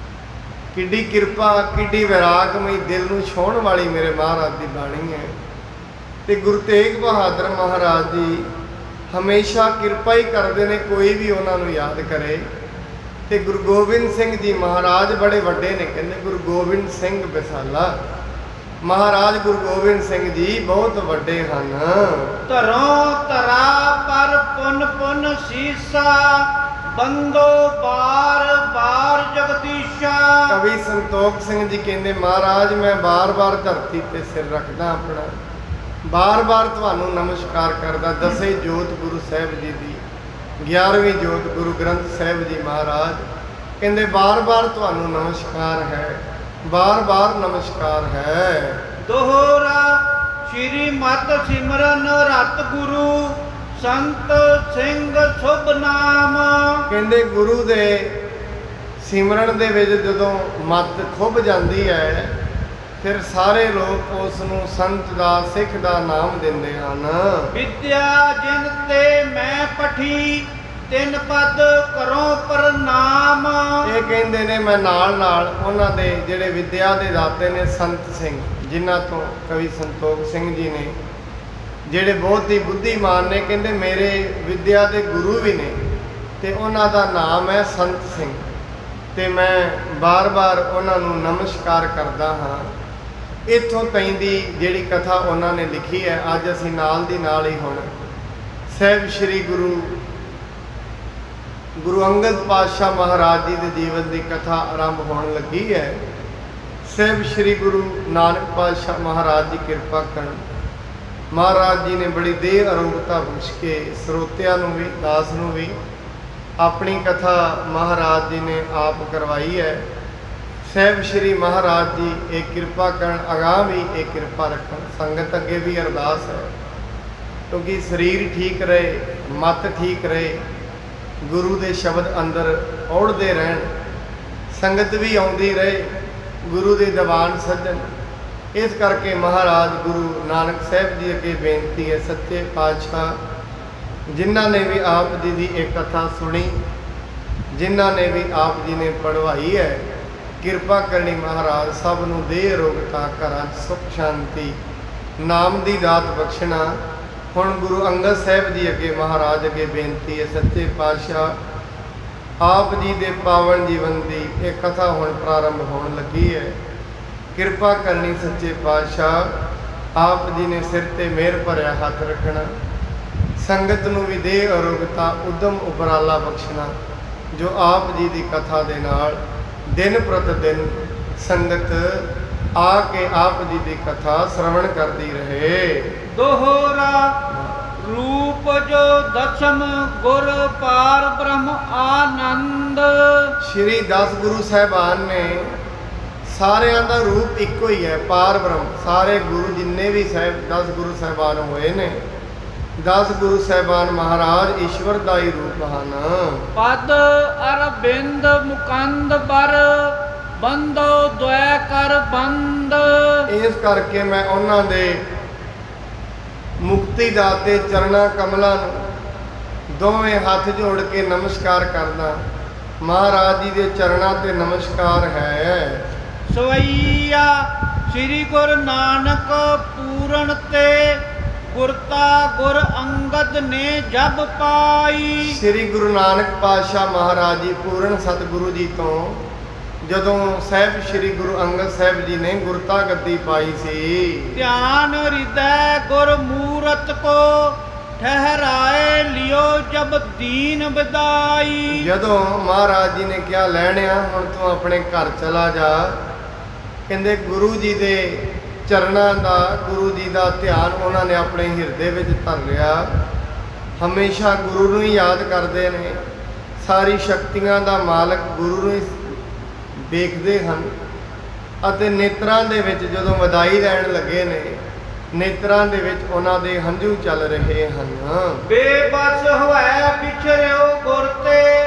ਕਿੱਡੀ ਕਿਰਪਾ, ਕਿੱਡੀ ਵਿਰਾਗਮਈ, ਦਿਲ ਨੂੰ ਛੋਹਣ ਵਾਲੀ ਮੇਰੇ ਮਹਾਰਾਜ ਦੀ ਬਾਣੀ ਹੈ। ਤੇ ਗੁਰੂ ਤੇਗ ਬਹਾਦਰ ਮਹਾਰਾਜ ਜੀ ਹਮੇਸ਼ਾ ਕਿਰਪਾ ਹੀ ਕਰਦੇ ਨੇ। ਕੋਈ ਵੀ ਉਹਨਾਂ ਨੂੰ ਯਾਦ ਕਰੇ, ਤੇ ਗੁਰੂ ਗੋਬਿੰਦ ਸਿੰਘ ਜੀ ਮਹਾਰਾਜ ਬੜੇ ਵੱਡੇ ਨੇ, ਕਹਿੰਦੇ ਗੁਰੂ ਗੋਬਿੰਦ ਸਿੰਘ ਵਿਸਾਲਾ। ਮਹਾਰਾਜ ਗੁਰੂ ਗੋਬਿੰਦ ਸਿੰਘ ਜੀ ਬਹੁਤ ਵੱਡੇ ਹਨ। ਧਰੋਂ ਧਰਾ ਪਰ ਪੁਨ ਪੁਨ ਸੀਸਾ, ਬੰਦੋ ਬਾਰ ਬਾਰ ਜਗਦੀਸ਼ਾ। ਕਵੀ ਸੰਤੋਖ ਸਿੰਘ ਜੀ ਕਹਿੰਦੇ ਮਹਾਰਾਜ ਮੈਂ ਬਾਰ-ਬਾਰ ਧਰਤੀ ਤੇ ਸਿਰ ਰੱਖਦਾ ਆਪਣਾ, ਬਾਰ-ਬਾਰ ਤੁਹਾਨੂੰ ਨਮਸਕਾਰ ਕਰਦਾ। ਦਸੇ ਜੋਤ ਗੁਰੂ ਸਾਹਿਬ ਜੀ ਦੀ 11ਵੀਂ ਜੋਤ ਗੁਰੂ ਗ੍ਰੰਥ ਸਾਹਿਬ ਜੀ ਮਹਾਰਾਜ ਕਹਿੰਦੇ ਬਾਰ-ਬਾਰ ਤੁਹਾਨੂੰ ਨਮਸਕਾਰ ਹੈ, ਬਾਰ-ਬਾਰ ਨਮਸਕਾਰ ਹੈ। ਦੋਹਰਾ ਸ਼੍ਰੀ ਮਤ ਸਿਮਰਨ ਰਤ ਗੁਰੂ, ਸੰਤ ਸਿੰਘ ਸ਼ੁਭ ਨਾਮ। ਕਹਿੰਦੇ ਗੁਰੂ ਦੇ ਸਿਮਰਨ ਦੇ ਵਿੱਚ ਜਦੋਂ ਮੱਤ ਖੁੱਭ ਜਾਂਦੀ ਹੈ ਫਿਰ ਸਾਰੇ ਲੋਕ ਉਸ ਨੂੰ ਸੰਤ ਦਾ ਸਿੱਖ ਦਾ ਨਾਮ ਦਿੰਦੇ ਹਨ। ਵਿਦਿਆ ਜਿਨ ਤੇ ਮੈਂ ਪਠੀ, ਤਿੰਨ ਪਦ ਕਰੋ ਪ੍ਰਣਾਮ। ਇਹ ਕਹਿੰਦੇ ਨੇ ਮੈਂ ਨਾਲ ਨਾਲ ਉਹਨਾਂ ਦੇ ਜਿਹੜੇ ਵਿਦਿਆ ਦੇ ਦਾਤੇ ਨੇ ਸੰਤ ਸਿੰਘ, ਜਿਨ੍ਹਾਂ ਤੋਂ ਕਵੀ ਸੰਤੋਖ ਸਿੰਘ ਜੀ ਨੇ, ਜਿਹੜੇ ਬਹੁਤ ਹੀ ਬੁੱਧੀਮਾਨ ਨੇ, ਕਹਿੰਦੇ ਮੇਰੇ ਵਿਦਿਆ ਦੇ ਗੁਰੂ ਵੀ ਨੇ ਤੇ ਉਹਨਾਂ ਦਾ ਨਾਮ ਹੈ ਸੰਤ ਸਿੰਘ, ਤੇ ਮੈਂ ਬਾਰ-ਬਾਰ ਉਹਨਾਂ ਨੂੰ ਨਮਸਕਾਰ ਕਰਦਾ ਹਾਂ। ਇੱਥੋਂ ਤਾਈਂ ਦੀ ਜਿਹੜੀ ਕਥਾ ਉਹਨਾਂ ਨੇ ਲਿਖੀ ਹੈ, ਅੱਜ ਅਸੀਂ ਨਾਲ ਦੀ ਨਾਲ ਹੀ ਹੁਣ ਸਾਹਿਬ ਸ੍ਰੀ ਗੁਰੂ ਅੰਗਦ ਪਾਤਸ਼ਾਹ ਮਹਾਰਾਜ ਜੀ ਦੇ ਜੀਵਨ ਦੀ ਕਥਾ ਆਰੰਭ ਹੋਣ ਲੱਗੀ ਹੈ। ਸਾਹਿਬ ਸ੍ਰੀ ਗੁਰੂ ਨਾਨਕ ਪਾਤਸ਼ਾਹ ਮਹਾਰਾਜ ਜੀ ਕਿਰਪਾ ਕਰਨ। ਮਹਾਰਾਜ ਜੀ ਨੇ ਬੜੀ ਦੇਹ ਅਰੋਗਤਾ ਬਖਸ਼ ਕੇ ਸਰੋਤਿਆਂ ਨੂੰ ਵੀ, ਦਾਸ ਨੂੰ ਵੀ ਆਪਣੀ ਕਥਾ ਮਹਾਰਾਜ ਜੀ ਨੇ ਆਪ ਕਰਵਾਈ ਹੈ। ਸਾਹਿਬ ਸ੍ਰੀ ਮਹਾਰਾਜ ਜੀ ਇਹ ਕਿਰਪਾ ਕਰਨ, ਅਗਾਂਹ ਵੀ ਇਹ ਕਿਰਪਾ ਰੱਖਣ। ਸੰਗਤ ਅੱਗੇ ਵੀ ਅਰਦਾਸ ਹੈ ਕਿਉਂਕਿ ਸਰੀਰ ਠੀਕ ਰਹੇ, ਮਤ ਠੀਕ ਰਹੇ, ਗੁਰੂ ਦੇ ਸ਼ਬਦ ਅੰਦਰ ਔੜਦੇ ਰਹਿਣ, ਸੰਗਤ ਵੀ ਆਉਂਦੀ ਰਹੇ, ਗੁਰੂ ਦੇ ਦੀਵਾਨ ਸੱਜਣ। ਇਸ ਕਰਕੇ ਮਹਾਰਾਜ ਗੁਰੂ ਨਾਨਕ ਸਾਹਿਬ ਜੀ ਅੱਗੇ ਬੇਨਤੀ ਹੈ, ਸੱਚੇ ਪਾਤਸ਼ਾਹ ਜਿਨ੍ਹਾਂ ਨੇ ਵੀ ਆਪ ਜੀ ਦੀ ਇਹ ਕਥਾ ਸੁਣੀ, ਜਿਨ੍ਹਾਂ ਨੇ ਵੀ ਆਪ ਜੀ ਨੇ ਪੜ੍ਹਵਾਈ ਹੈ, ਕਿਰਪਾ ਕਰਨੀ ਮਹਾਰਾਜ ਸਭ ਨੂੰ ਦੇਹ ਅਰੋਗਤਾ, ਘਰਾਂ 'ਚ ਸੁਖ ਸ਼ਾਂਤੀ, ਨਾਮ ਦੀ ਦਾਤ ਬਖਸ਼ਣਾ। ਹੁਣ ਗੁਰੂ ਅੰਗਦ ਸਾਹਿਬ ਜੀ ਅੱਗੇ ਮਹਾਰਾਜ ਅੱਗੇ ਬੇਨਤੀ ਹੈ, ਸੱਚੇ ਪਾਤਸ਼ਾਹ ਆਪ ਜੀ ਦੇ ਪਾਵਨ ਜੀਵਨ ਦੀ ਇਹ ਕਥਾ ਹੁਣ ਪ੍ਰਾਰੰਭ ਹੋਣ ਲੱਗੀ ਹੈ। ਕਿਰਪਾ ਕਰਨੀ ਸੱਚੇ ਪਾਤਸ਼ਾਹ, ਆਪ ਜੀ ਨੇ ਸਿਰ ਤੇ ਮਿਹਰ ਭਰਿਆ ਹੱਥ ਰੱਖਣਾ, ਸੰਗਤ ਨੂੰ ਵੀ ਦੇਹ ਅਰੋਗਤਾ, ਉਦਮ ਉਪਰਾਲਾ ਬਖਸ਼ਣਾ, ਜੋ ਆਪ ਜੀ ਦੀ ਕਥਾ ਦੇ ਨਾਲ ਦਿਨ ਪ੍ਰਤ ਦਿਨ ਸੰਗਤ ਆ ਕੇ ਆਪ ਜੀ ਦੀ ਕਥਾ ਸ਼ਰਵਣ ਕਰਦੀ ਰਹੇ। ਦੋਹਰਾ ਰੂਪ ਜੋ ਦਸਮ ਗੁਰ ਪਾਰ ਬ੍ਰਹਮ ਆਨੰਦ। ਸ਼੍ਰੀ 10 ਗੁਰੂ ਸਾਹਿਬਾਨ ਨੇ, ਸਾਰਿਆਂ ਦਾ ਰੂਪ ਇੱਕੋ ਹੀ ਹੈ, ਪਾਰ ਬ੍ਰਹਮ। ਸਾਰੇ ਗੁਰੂ ਜਿੰਨੇ ਵੀ 10 ਗੁਰੂ ਸਾਹਿਬਾਨ ਹੋਏ ਨੇ, 10 ਗੁਰੂ ਸਾਹਿਬਾਨ ਮਹਾਰਾਜ ਈਸ਼ਵਰ ਦਾ ਹੀ ਰੂਪ ਹਨ। ਪਦ ਅਰਬਿੰਦ ਮੁਕੰਦ ਬਰ, ਬੰਦੋ ਦੁਐ ਕਰ ਬੰਦ। ਇਸ ਕਰਕੇ ਮੈਂ ਉਹਨਾਂ ਦੇ ਮੁਕਤੀ ਦਾਤੇ ਚਰਨਾਂ ਕਮਲਾਂ ਨੂੰ ਦੋਵੇਂ ਹੱਥ ਜੋੜ ਕੇ ਨਮਸਕਾਰ ਕਰਦਾ। ਮਹਾਰਾਜ ਜੀ ਦੇ ਚਰਨਾਂ ਤੇ ਨਮਸਕਾਰ ਹੈ। ਸਵਈਆ ਸ੍ਰੀ ਗੁਰੂ ਨਾਨਕ ਪੂਰਨ ਤੇ, ਗੁਰਤਾ ਗੁਰ ਅੰਗਦ ਨੇ ਜਬ ਪਾਈ। ਸ੍ਰੀ ਗੁਰੂ ਨਾਨਕ ਪਾਤਸ਼ਾਹ ਮਹਾਰਾਜ ਜੀ ਪੂਰਨ ਸਤਿਗੁਰੂ ਜੀ ਤੋਂ ਜਦੋਂ ਸਾਹਿਬ ਸ੍ਰੀ ਗੁਰੂ ਅੰਗਦ ਸਾਹਿਬ ਜੀ ਨੇ ਗੁਰਤਾ ਗੱਦੀ ਪਾਈ ਸੀ, ਧਿਆਨ ਹਿਰਦੈ ਗੁਰ ਮੂਰਤ ਕੋ, ਠਹਿਰਾਏ ਲਿਓ ਜਬ ਦੀਨ ਵਿਦਾਈ। ਜਦੋਂ ਮਹਾਰਾਜ ਜੀ ਨੇ ਕਿਹਾ ਲੈਣਿਆ ਹੁਣ ਤੂੰ ਆਪਣੇ ਘਰ ਚਲਾ ਜਾ, ਕਹਿੰਦੇ ਗੁਰੂ ਜੀ ਦੇ ਚਰਨਾਂ ਦਾ, ਗੁਰੂ ਜੀ ਦਾ ਧਿਆਨ ਉਹਨਾਂ ਨੇ ਆਪਣੇ ਹਿਰਦੇ ਵਿੱਚ ਧਰ ਲਿਆ। ਹਮੇਸ਼ਾ ਗੁਰੂ ਨੂੰ ਹੀ ਯਾਦ ਕਰਦੇ ਨੇ, ਸਾਰੀ ਸ਼ਕਤੀਆਂ ਦਾ ਮਾਲਕ ਗੁਰੂ ਨੂੰ ਹੀ ਵੇਖਦੇ ਹਨ। ਅਤੇ ਨੇਤਰਾਂ ਦੇ ਵਿੱਚ ਜਦੋਂ ਵਿਦਾਈ ਲੈਣ ਲੱਗੇ ਨੇ, ਨੇਤਰਾਂ ਦੇ ਵਿੱਚ ਉਹਨਾਂ ਦੇ ਹੰਝੂ ਚੱਲ ਰਹੇ ਹਨ। ਬੇਬਸ ਹੋਇ ਵਿਛਰਿਓ ਗੁਰ ਤੇ,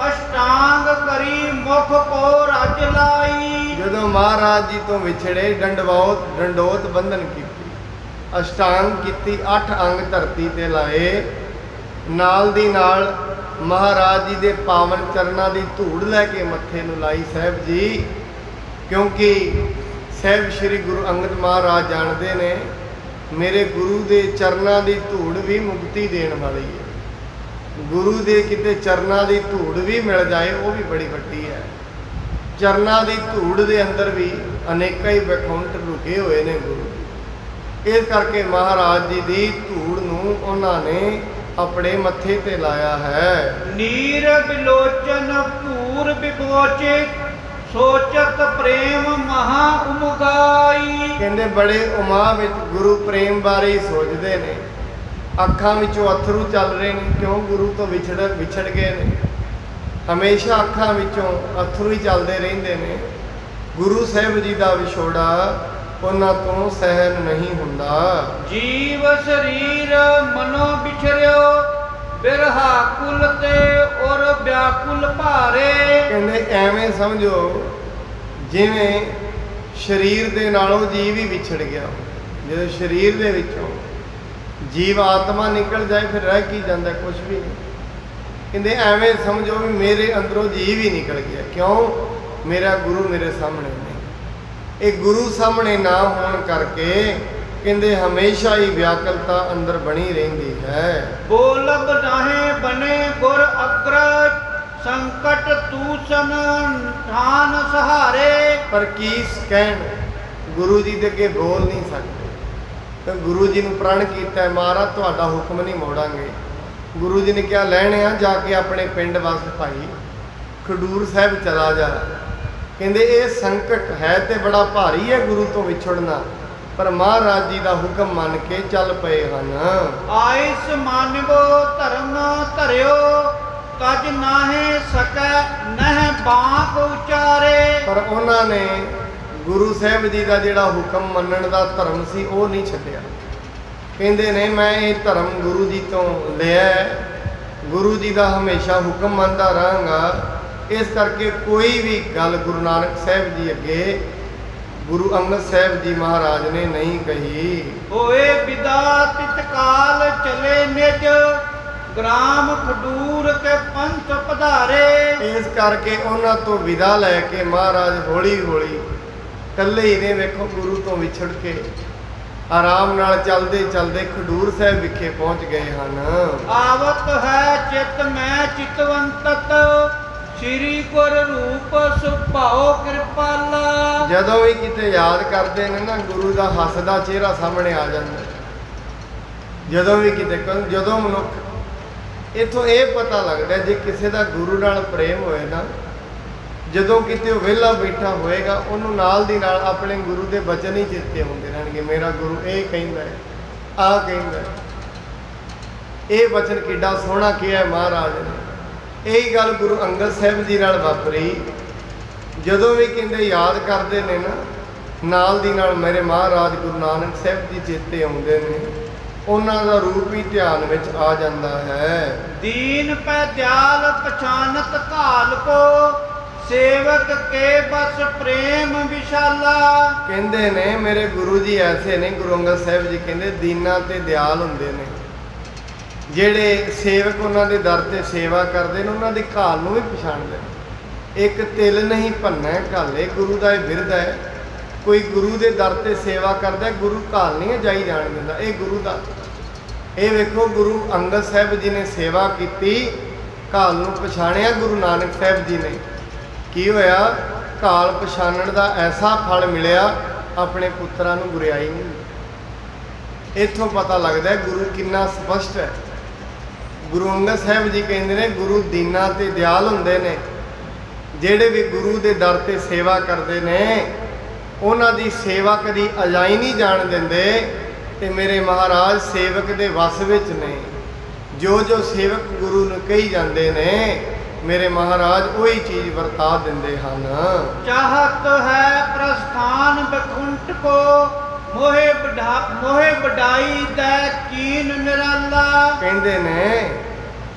ਅਸ਼ਟਾਂਗ ਕਰੀ ਮੁਖ ਕੋ ਰਜ ਲਾਈ। ਜਦੋਂ ਮਹਾਰਾਜ ਜੀ ਤੋਂ ਵਿਛੜੇ ਡੰਡੋਤ ਬੰਧਨ ਕੀਤੀ, ਅਸ਼ਟਾਂਗ ਕੀਤੀ, 8 ਅੰਗ ਧਰਤੀ ਤੇ ਲਾਏ। ਨਾਲ ਦੀ ਨਾਲ ਮਹਾਰਾਜ ਜੀ ਦੇ ਪਾਵਨ ਚਰਨਾਂ ਦੀ ਧੂੜ ਲੈ ਕੇ ਮੱਥੇ ਨੂੰ ਲਾਈ ਸਾਹਿਬ ਜੀ, ਕਿਉਂਕਿ ਸਾਹਿਬ ਸ੍ਰੀ ਗੁਰੂ ਅੰਗਦ ਮਹਾਰਾਜ ਜਾਣਦੇ ਨੇ ਮੇਰੇ ਗੁਰੂ ਦੇ ਚਰਨਾਂ ਦੀ ਧੂੜ ਵੀ ਮੁਕਤੀ ਦੇਣ ਵਾਲੀ ਹੈ। ਗੁਰੂ ਦੇ ਕਿਤੇ ਚਰਨਾਂ ਦੀ ਧੂੜ ਵੀ ਮਿਲ ਜਾਏ ਉਹ ਵੀ ਬੜੀ ਵੱਡੀ ਹੈ। ਚਰਨਾਂ ਦੀ ਧੂੜ ਦੇ ਅੰਦਰ ਵੀ ਅਨੇਕਾਂ ਹੀ ਬੈਕੁੰਠ ਲੁਕੇ ਹੋਏ ਨੇ ਗੁਰੂ। ਇਸ ਕਰਕੇ ਮਹਾਰਾਜ ਜੀ ਦੀ ਧੂੜ ਨੂੰ ਉਹਨਾਂ ਨੇ ਆਪਣੇ ਮੱਥੇ ਤੇ ਲਾਇਆ ਹੈ। ਨੀਰ ਬਿਲੋਚਨ ਭੂਰ ਬਿਬੋਚੇ ਸੋਚਤ ਪ੍ਰੇਮ ਮਹਾ ਉਮਗਾਈ। ਕਹਿੰਦੇ ਬੜੇ ਉਮਾ ਵਿੱਚ ਗੁਰੂ ਪ੍ਰੇਮ ਬਾਰੇ ਹੀ ਸੋਚਦੇ ਨੇ। ਅੱਖਾਂ ਵਿੱਚੋਂ ਅਥਰੂ ਚੱਲ ਰਹੇ ਨੇ, ਕਿਉਂ? ਗੁਰੂ ਤੋਂ ਵਿਛੜ ਗਏ ਨੇ। ਹਮੇਸ਼ਾ ਅੱਖਾਂ ਵਿੱਚੋਂ ਅਥਰੂ ਹੀ ਚੱਲਦੇ ਰਹਿੰਦੇ ਨੇ। ਗੁਰੂ ਸਾਹਿਬ ਜੀ ਦਾ ਵਿਛੋੜਾ ਉਹਨਾਂ ਤੋਂ ਸਹਿਨ ਨਹੀਂ ਹੁੰਦਾ। ਜੀਵ ਸਰੀਰ ਮਨੋ ਵਿਛੜਿਓ ਬਿਰਹਾ ਕੁਲ ਤੇ ਔਰ ਵਿਆਕੁਲ ਭਾਰੇ। ਕਹਿੰਦੇ ਐਵੇਂ ਸਮਝੋ ਜਿਵੇਂ ਸਰੀਰ ਦੇ ਨਾਲੋਂ ਜੀਵ ਹੀ ਵਿਛੜ ਗਿਆ। ਜਦੋਂ ਸਰੀਰ ਦੇ ਵਿੱਚੋਂ ਜੀਵ ਆਤਮਾ ਨਿਕਲ ਜਾਏ ਫਿਰ ਰਹਿ ਕੀ ਜਾਂਦਾ? ਕੁਝ ਵੀ ਨਹੀਂ। ਕਹਿੰਦੇ ਐਵੇਂ ਸਮਝੋ ਵੀ ਮੇਰੇ ਅੰਦਰੋਂ ਜੀਵ ਹੀ ਨਿਕਲ ਗਿਆ। ਕਿਉਂ? ਮੇਰਾ ਗੁਰੂ ਮੇਰੇ ਸਾਹਮਣੇ ਨਹੀਂ। ਇਹ ਗੁਰੂ ਸਾਹਮਣੇ ਨਾ ਹੋਣ ਕਰਕੇ ਕਹਿੰਦੇ ਹਮੇਸ਼ਾ ਹੀ ਵਿਆਕਲਤਾ ਅੰਦਰ ਬਣੀ ਰਹਿੰਦੀ ਹੈ। ਬੋਲਬ ਨਾਹੇ ਬਨੇ ਗੁਰ ਅਗਰ ਸੰਕਟ ਤੂਸਨ ਠਾਨ ਸਹਾਰੇ। ਪਰ ਕੀ ਕਹਿਣ? ਗੁਰੂ ਜੀ ਦੇ ਅੱਗੇ ਬੋਲ ਨਹੀਂ ਸਕਦੇ। ਤਾਂ ਗੁਰੂ ਜੀ ਨੂੰ ਪ੍ਰਣ ਕੀਤਾ ਹੈ, ਮਹਾਰਾਜ ਤੁਹਾਡਾ ਹੁਕਮ ਨਹੀਂ ਮੋੜਾਂਗੇ। ਗੁਰੂ ਜੀ ਨੇ ਕਿਹਾ ਲੈਣੇ ਆ ਜਾ ਕੇ ਆਪਣੇ ਪਿੰਡ ਵਸ ਭਾਈ ਖਡੂਰ ਸਾਹਿਬ ਚਲਾ ਜਾ। ਕਹਿੰਦੇ ਇਹ ਸੰਕਟ ਹੈ ਤੇ ਬੜਾ ਭਾਰੀ ਹੈ ਗੁਰੂ ਤੋਂ ਵਿਛੜਨਾ, ਪਰ ਮਹਾਰਾਜ ਜੀ ਦਾ ਹੁਕਮ ਮੰਨ ਕੇ ਚੱਲ ਪਏ ਹਨ। ਆਇਸ ਮਾਨਵੋ ਧਰਮ ਧਰਿਓ ਤਜ ਨਾਹੇ ਸਕੈ ਨਹਿ ਬਾਪ ਉਚਾਰੇ। ਪਰ ਉਹਨਾਂ ਨੇ ਗੁਰੂ ਸਾਹਿਬ ਜੀ ਦਾ ਜਿਹੜਾ ਹੁਕਮ ਮੰਨਣ ਦਾ ਧਰਮ ਸੀ ਉਹ ਨਹੀਂ ਛੱਡਿਆ। ਕਹਿੰਦੇ ਨੇ ਮੈਂ ਇਹ ਧਰਮ ਗੁਰੂ ਜੀ ਤੋਂ ਲਿਆ, ਗੁਰੂ ਜੀ ਦਾ ਹਮੇਸ਼ਾ ਹੁਕਮ ਮੰਨਦਾ ਰਹਾਂਗਾ। ਇਸ ਕਰਕੇ ਕੋਈ ਵੀ ਗੱਲ ਗੁਰੂ ਨਾਨਕ ਸਾਹਿਬ ਜੀ ਅੱਗੇ ਗੁਰੂ ਅੰਗਦ ਸਾਹਿਬ ਜੀ ਮਹਾਰਾਜ ਨੇ ਨਹੀਂ ਕਹੀ। ਹੋਏ ਵਿਦਾ ਤਿਤਕਾਲ ਚਲੇ ਨਿਜ ਗ੍ਰਾਮ ਖਡੂਰ ਕੇ ਪੰਥ ਪਧਾਰੇ। ਇਸ ਕਰਕੇ ਉਹਨਾਂ ਤੋਂ ਵਿਦਾ ਲੈ ਕੇ ਮਹਾਰਾਜ ਹੌਲੀ ਹੌਲੀ ਇਕੱਲੇ ਹੀ ਨੇ ਵੇਖੋ ਗੁਰੂ ਤੋਂ ਵਿਛੜ ਕੇ ਆਰਾਮ ਨਾਲ ਚੱਲਦੇ ਚੱਲਦੇ ਖਡੂਰ ਸਾਹਿਬ ਵਿਖੇ ਪਹੁੰਚ ਗਏ ਹਨ। ਆਵਤ ਹੈ ਚਿਤ ਮੈਂ ਚਿਤਵੰਤਤ ਸ੍ਰੀ ਗੁਰ ਰੂਪ ਸੁਭਾਉ ਕਿਰਪਾਲਾ। ਜਦੋਂ ਵੀ ਕਿਤੇ ਯਾਦ ਕਰਦੇ ਨੇ ਨਾ ਗੁਰੂ ਦਾ ਹੱਸਦਾ ਚਿਹਰਾ ਸਾਹਮਣੇ ਆ ਜਾਂਦਾ। ਜਦੋਂ ਵੀ ਕਿਤੇ ਜਦੋਂ ਮਨੁੱਖ ਇੱਥੋਂ ਇਹ ਪਤਾ ਲੱਗਦਾ ਜੇ ਕਿਸੇ ਦਾ ਗੁਰੂ ਨਾਲ ਪ੍ਰੇਮ ਹੋਏ ਨਾ, ਜਦੋਂ ਕਿਤੇ ਉਹ ਵਿਹਲਾ ਬੈਠਾ ਹੋਏਗਾ ਉਹਨੂੰ ਨਾਲ ਦੀ ਨਾਲ ਆਪਣੇ ਗੁਰੂ ਦੇ ਬਚਨ ਹੀ ਚੇਤੇ ਆਉਂਦੇ ਰਹਿਣਗੇ। ਮੇਰਾ ਗੁਰੂ ਇਹ ਕਹਿੰਦਾ ਹੈ, ਆਹ ਕਹਿੰਦਾ ਹੈ, ਇਹ ਬਚਨ ਕਿੱਡਾ ਸੋਹਣਾ ਕਿਹਾ ਮਹਾਰਾਜ ਨੇ। ਇਹੀ ਗੱਲ ਗੁਰੂ ਅੰਗਦ ਸਾਹਿਬ ਜੀ ਨਾਲ ਵਾਪਰੀ। ਜਦੋਂ ਵੀ ਕਹਿੰਦੇ ਯਾਦ ਕਰਦੇ ਨੇ ਨਾ, ਨਾਲ ਦੀ ਨਾਲ ਮੇਰੇ ਮਹਾਰਾਜ ਗੁਰੂ ਨਾਨਕ ਸਾਹਿਬ ਜੀ ਚੇਤੇ ਆਉਂਦੇ ਨੇ। ਉਹਨਾਂ ਦਾ ਰੂਪ ਹੀ ਧਿਆਨ ਵਿੱਚ ਆ ਜਾਂਦਾ ਹੈ। ਦੀਨ ਪੈ ਦਿਆਲ ਪਛਾਨਤ ਘਾਲ ਕੋ ਸੇਵਕ ਕੇ ਬਸ ਪ੍ਰੇਮ ਵਿਸ਼ਾਲਾ। ਕਹਿੰਦੇ ਨੇ ਮੇਰੇ ਗੁਰੂ ਜੀ ਐਸੇ ਨੇ, ਗੁਰੂ ਅੰਗਦ ਸਾਹਿਬ ਜੀ ਕਹਿੰਦੇ ਦੀਨਾਂ ਤੇ ਦਿਆਲ ਹੁੰਦੇ ਨੇ। ਜਿਹੜੇ ਸੇਵਕ ਉਹਨਾਂ ਦੇ ਦਰ ਤੇ ਸੇਵਾ ਕਰਦੇ ਨੇ ਉਹਨਾਂ ਦੀ ਘਾਲ ਨੂੰ ਵੀ ਪਛਾਣਦੇ ਨੇ। ਇੱਕ ਤਿਲ ਨਹੀਂ ਭੰਨੈ ਘਾਲੇ, ਗੁਰੂ ਦਾ ਇਹ ਬਿਰਦ ਹੈ। ਕੋਈ ਗੁਰੂ ਦੇ ਦਰ ਤੇ ਸੇਵਾ ਕਰਦਾ, ਗੁਰੂ ਘਾਲ ਨਹੀਂ ਜਾਈ ਜਾਣ ਦਿੰਦਾ, ਇਹ ਗੁਰੂ ਦਾ। ਇਹ ਵੇਖੋ ਗੁਰੂ ਅੰਗਦ ਸਾਹਿਬ ਜੀ ਨੇ ਸੇਵਾ ਕੀਤੀ, ਘਾਲ ਨੂੰ ਪਛਾਣਿਆ ਗੁਰੂ ਨਾਨਕ ਸਾਹਿਬ ਜੀ ਨੇ। ਕੀ ਹੋਇਆ? ਘਾਲ ਪਛਾਣਨ ਦਾ ਐਸਾ ਫਲ ਮਿਲਿਆ, ਆਪਣੇ ਪੁੱਤਰਾਂ ਨੂੰ ਗੁਰਿਆਈ ਨਹੀਂ। ਇੱਥੋਂ ਪਤਾ ਲੱਗਦਾ ਗੁਰੂ ਕਿੰਨਾ ਸਪਸ਼ਟ ਹੈ। ਗੁਰੂ ਅੰਗਦ ਸਾਹਿਬ ਜੀ ਕਹਿੰਦੇ ਨੇ ਗੁਰੂ ਦੀਨਾਂ ਤੇ ਦਿਆਲ ਹੁੰਦੇ ਨੇ। ਜਿਹੜੇ ਵੀ ਗੁਰੂ ਦੇ ਦਰ ਤੇ ਸੇਵਾ ਕਰਦੇ ਨੇ ਉਹਨਾਂ ਦੀ ਸੇਵਾ ਕਦੀ ਅਜਾਈ ਨਹੀਂ ਜਾਣ ਦਿੰਦੇ। ਤੇ ਮੇਰੇ ਮਹਾਰਾਜ ਸੇਵਕ ਦੇ ਵਸ ਵਿੱਚ ਨੇ। ਜੋ ਜੋ ਸੇਵਕ ਗੁਰੂ ਨੂੰ ਕਹੀ ਜਾਂਦੇ ਨੇ ਮੇਰੇ ਮਹਾਰਾਜ ਉਹੀ ਚੀਜ਼ ਵਰਤਾ ਦਿੰਦੇ ਹਨ। ਚਾਹਤ ਹੈ ਪ੍ਰਸਥਾਨ ਬਖੁੰਟ ਕੋ ਮੋਹੇ ਵਡਾਈ ਦਾ ਕੀਨ ਨਿਰਾਲਾ।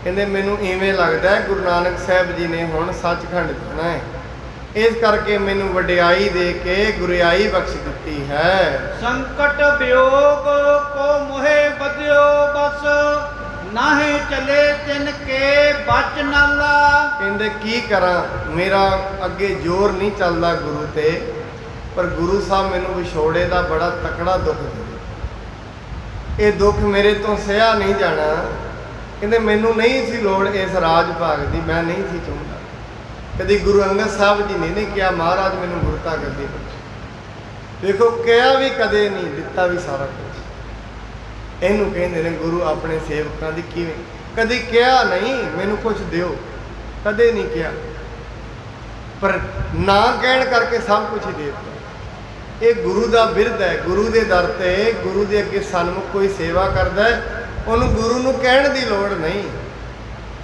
ਕਹਿੰਦੇ ਮੈਨੂੰ ਇਵੇਂ ਲੱਗਦਾ ਗੁਰੂ ਨਾਨਕ ਸਾਹਿਬ ਜੀ ਨੇ ਹੁਣ ਸੱਚਖੰਡ ਜਾਣਾ ਹੈ, ਇਸ ਕਰਕੇ ਮੈਨੂੰ ਵਡਿਆਈ ਦੇ ਕੇ ਗੁਰਿਆਈ ਬਖਸ਼ ਦਿੱਤੀ ਹੈ। ਸੰਕਟ ਵਿਯੋਗ ਕੋ ਮੋਹੇ ਬਦਿਓ ਬਸ ਨਾਹੇ ਚਲੇ ਤਿਨ ਕੇ ਬਚ ਨਾਲਾ। ਕਹਿੰਦੇ ਕੀ ਕਰਾਂ, ਮੇਰਾ ਅੱਗੇ ਜ਼ੋਰ ਨਹੀਂ ਚੱਲਦਾ ਗੁਰੂ ਤੇ, ਪਰ ਗੁਰੂ ਸਾਹਿਬ ਮੈਨੂੰ ਵਿਛੋੜੇ ਦਾ ਬੜਾ ਤਕੜਾ ਦੁੱਖ ਦੇ। ਇਹ ਦੁੱਖ ਮੇਰੇ ਤੋਂ ਸਹਿਆ ਨਹੀਂ ਜਾਣਾ। ਕਹਿੰਦੇ ਮੈਨੂੰ ਨਹੀਂ ਸੀ ਲੋੜ ਇਸ ਰਾਜ ਭਾਗ ਦੀ, ਮੈਂ ਨਹੀਂ ਸੀ ਚਾਹੁੰਦਾ। ਕਦੀ ਗੁਰੂ ਅੰਗਦ ਸਾਹਿਬ ਜੀ ਨੇ ਨਹੀਂ ਕਿਹਾ ਮਹਾਰਾਜ ਮੈਨੂੰ ਗੁਰਤਾ ਗੱਦੀ ਬਖਸ਼। ਦੇਖੋ ਕਿਹਾ ਵੀ ਕਦੇ ਨਹੀਂ, ਦਿੱਤਾ ਵੀ ਸਾਰਾ ਕੁਝ। ਇਹਨੂੰ ਕਹਿੰਦੇ ਨੇ ਗੁਰੂ ਆਪਣੇ ਸੇਵਕਾਂ ਦੀ ਕਿਵੇਂ। ਕਦੀ ਕਿਹਾ ਨਹੀਂ ਮੈਨੂੰ ਕੁਝ ਦਿਓ, ਕਦੇ ਨਹੀਂ ਕਿਹਾ, ਪਰ ਨਾ ਕਹਿਣ ਕਰਕੇ ਸਭ ਕੁਝ ਹੀ ਦੇ ਦਿੱਤਾ। ਇਹ ਗੁਰੂ ਦਾ ਬਿਰਧ ਹੈ। ਗੁਰੂ ਦੇ ਦਰ ਤੇ, ਗੁਰੂ ਦੇ ਅੱਗੇ ਸਨਮੁਖ ਕੋਈ ਸੇਵਾ ਕਰਦਾ ਹੈ, ਉਹਨੂੰ ਗੁਰੂ ਨੂੰ ਕਹਿਣ ਦੀ ਲੋੜ ਨਹੀਂ,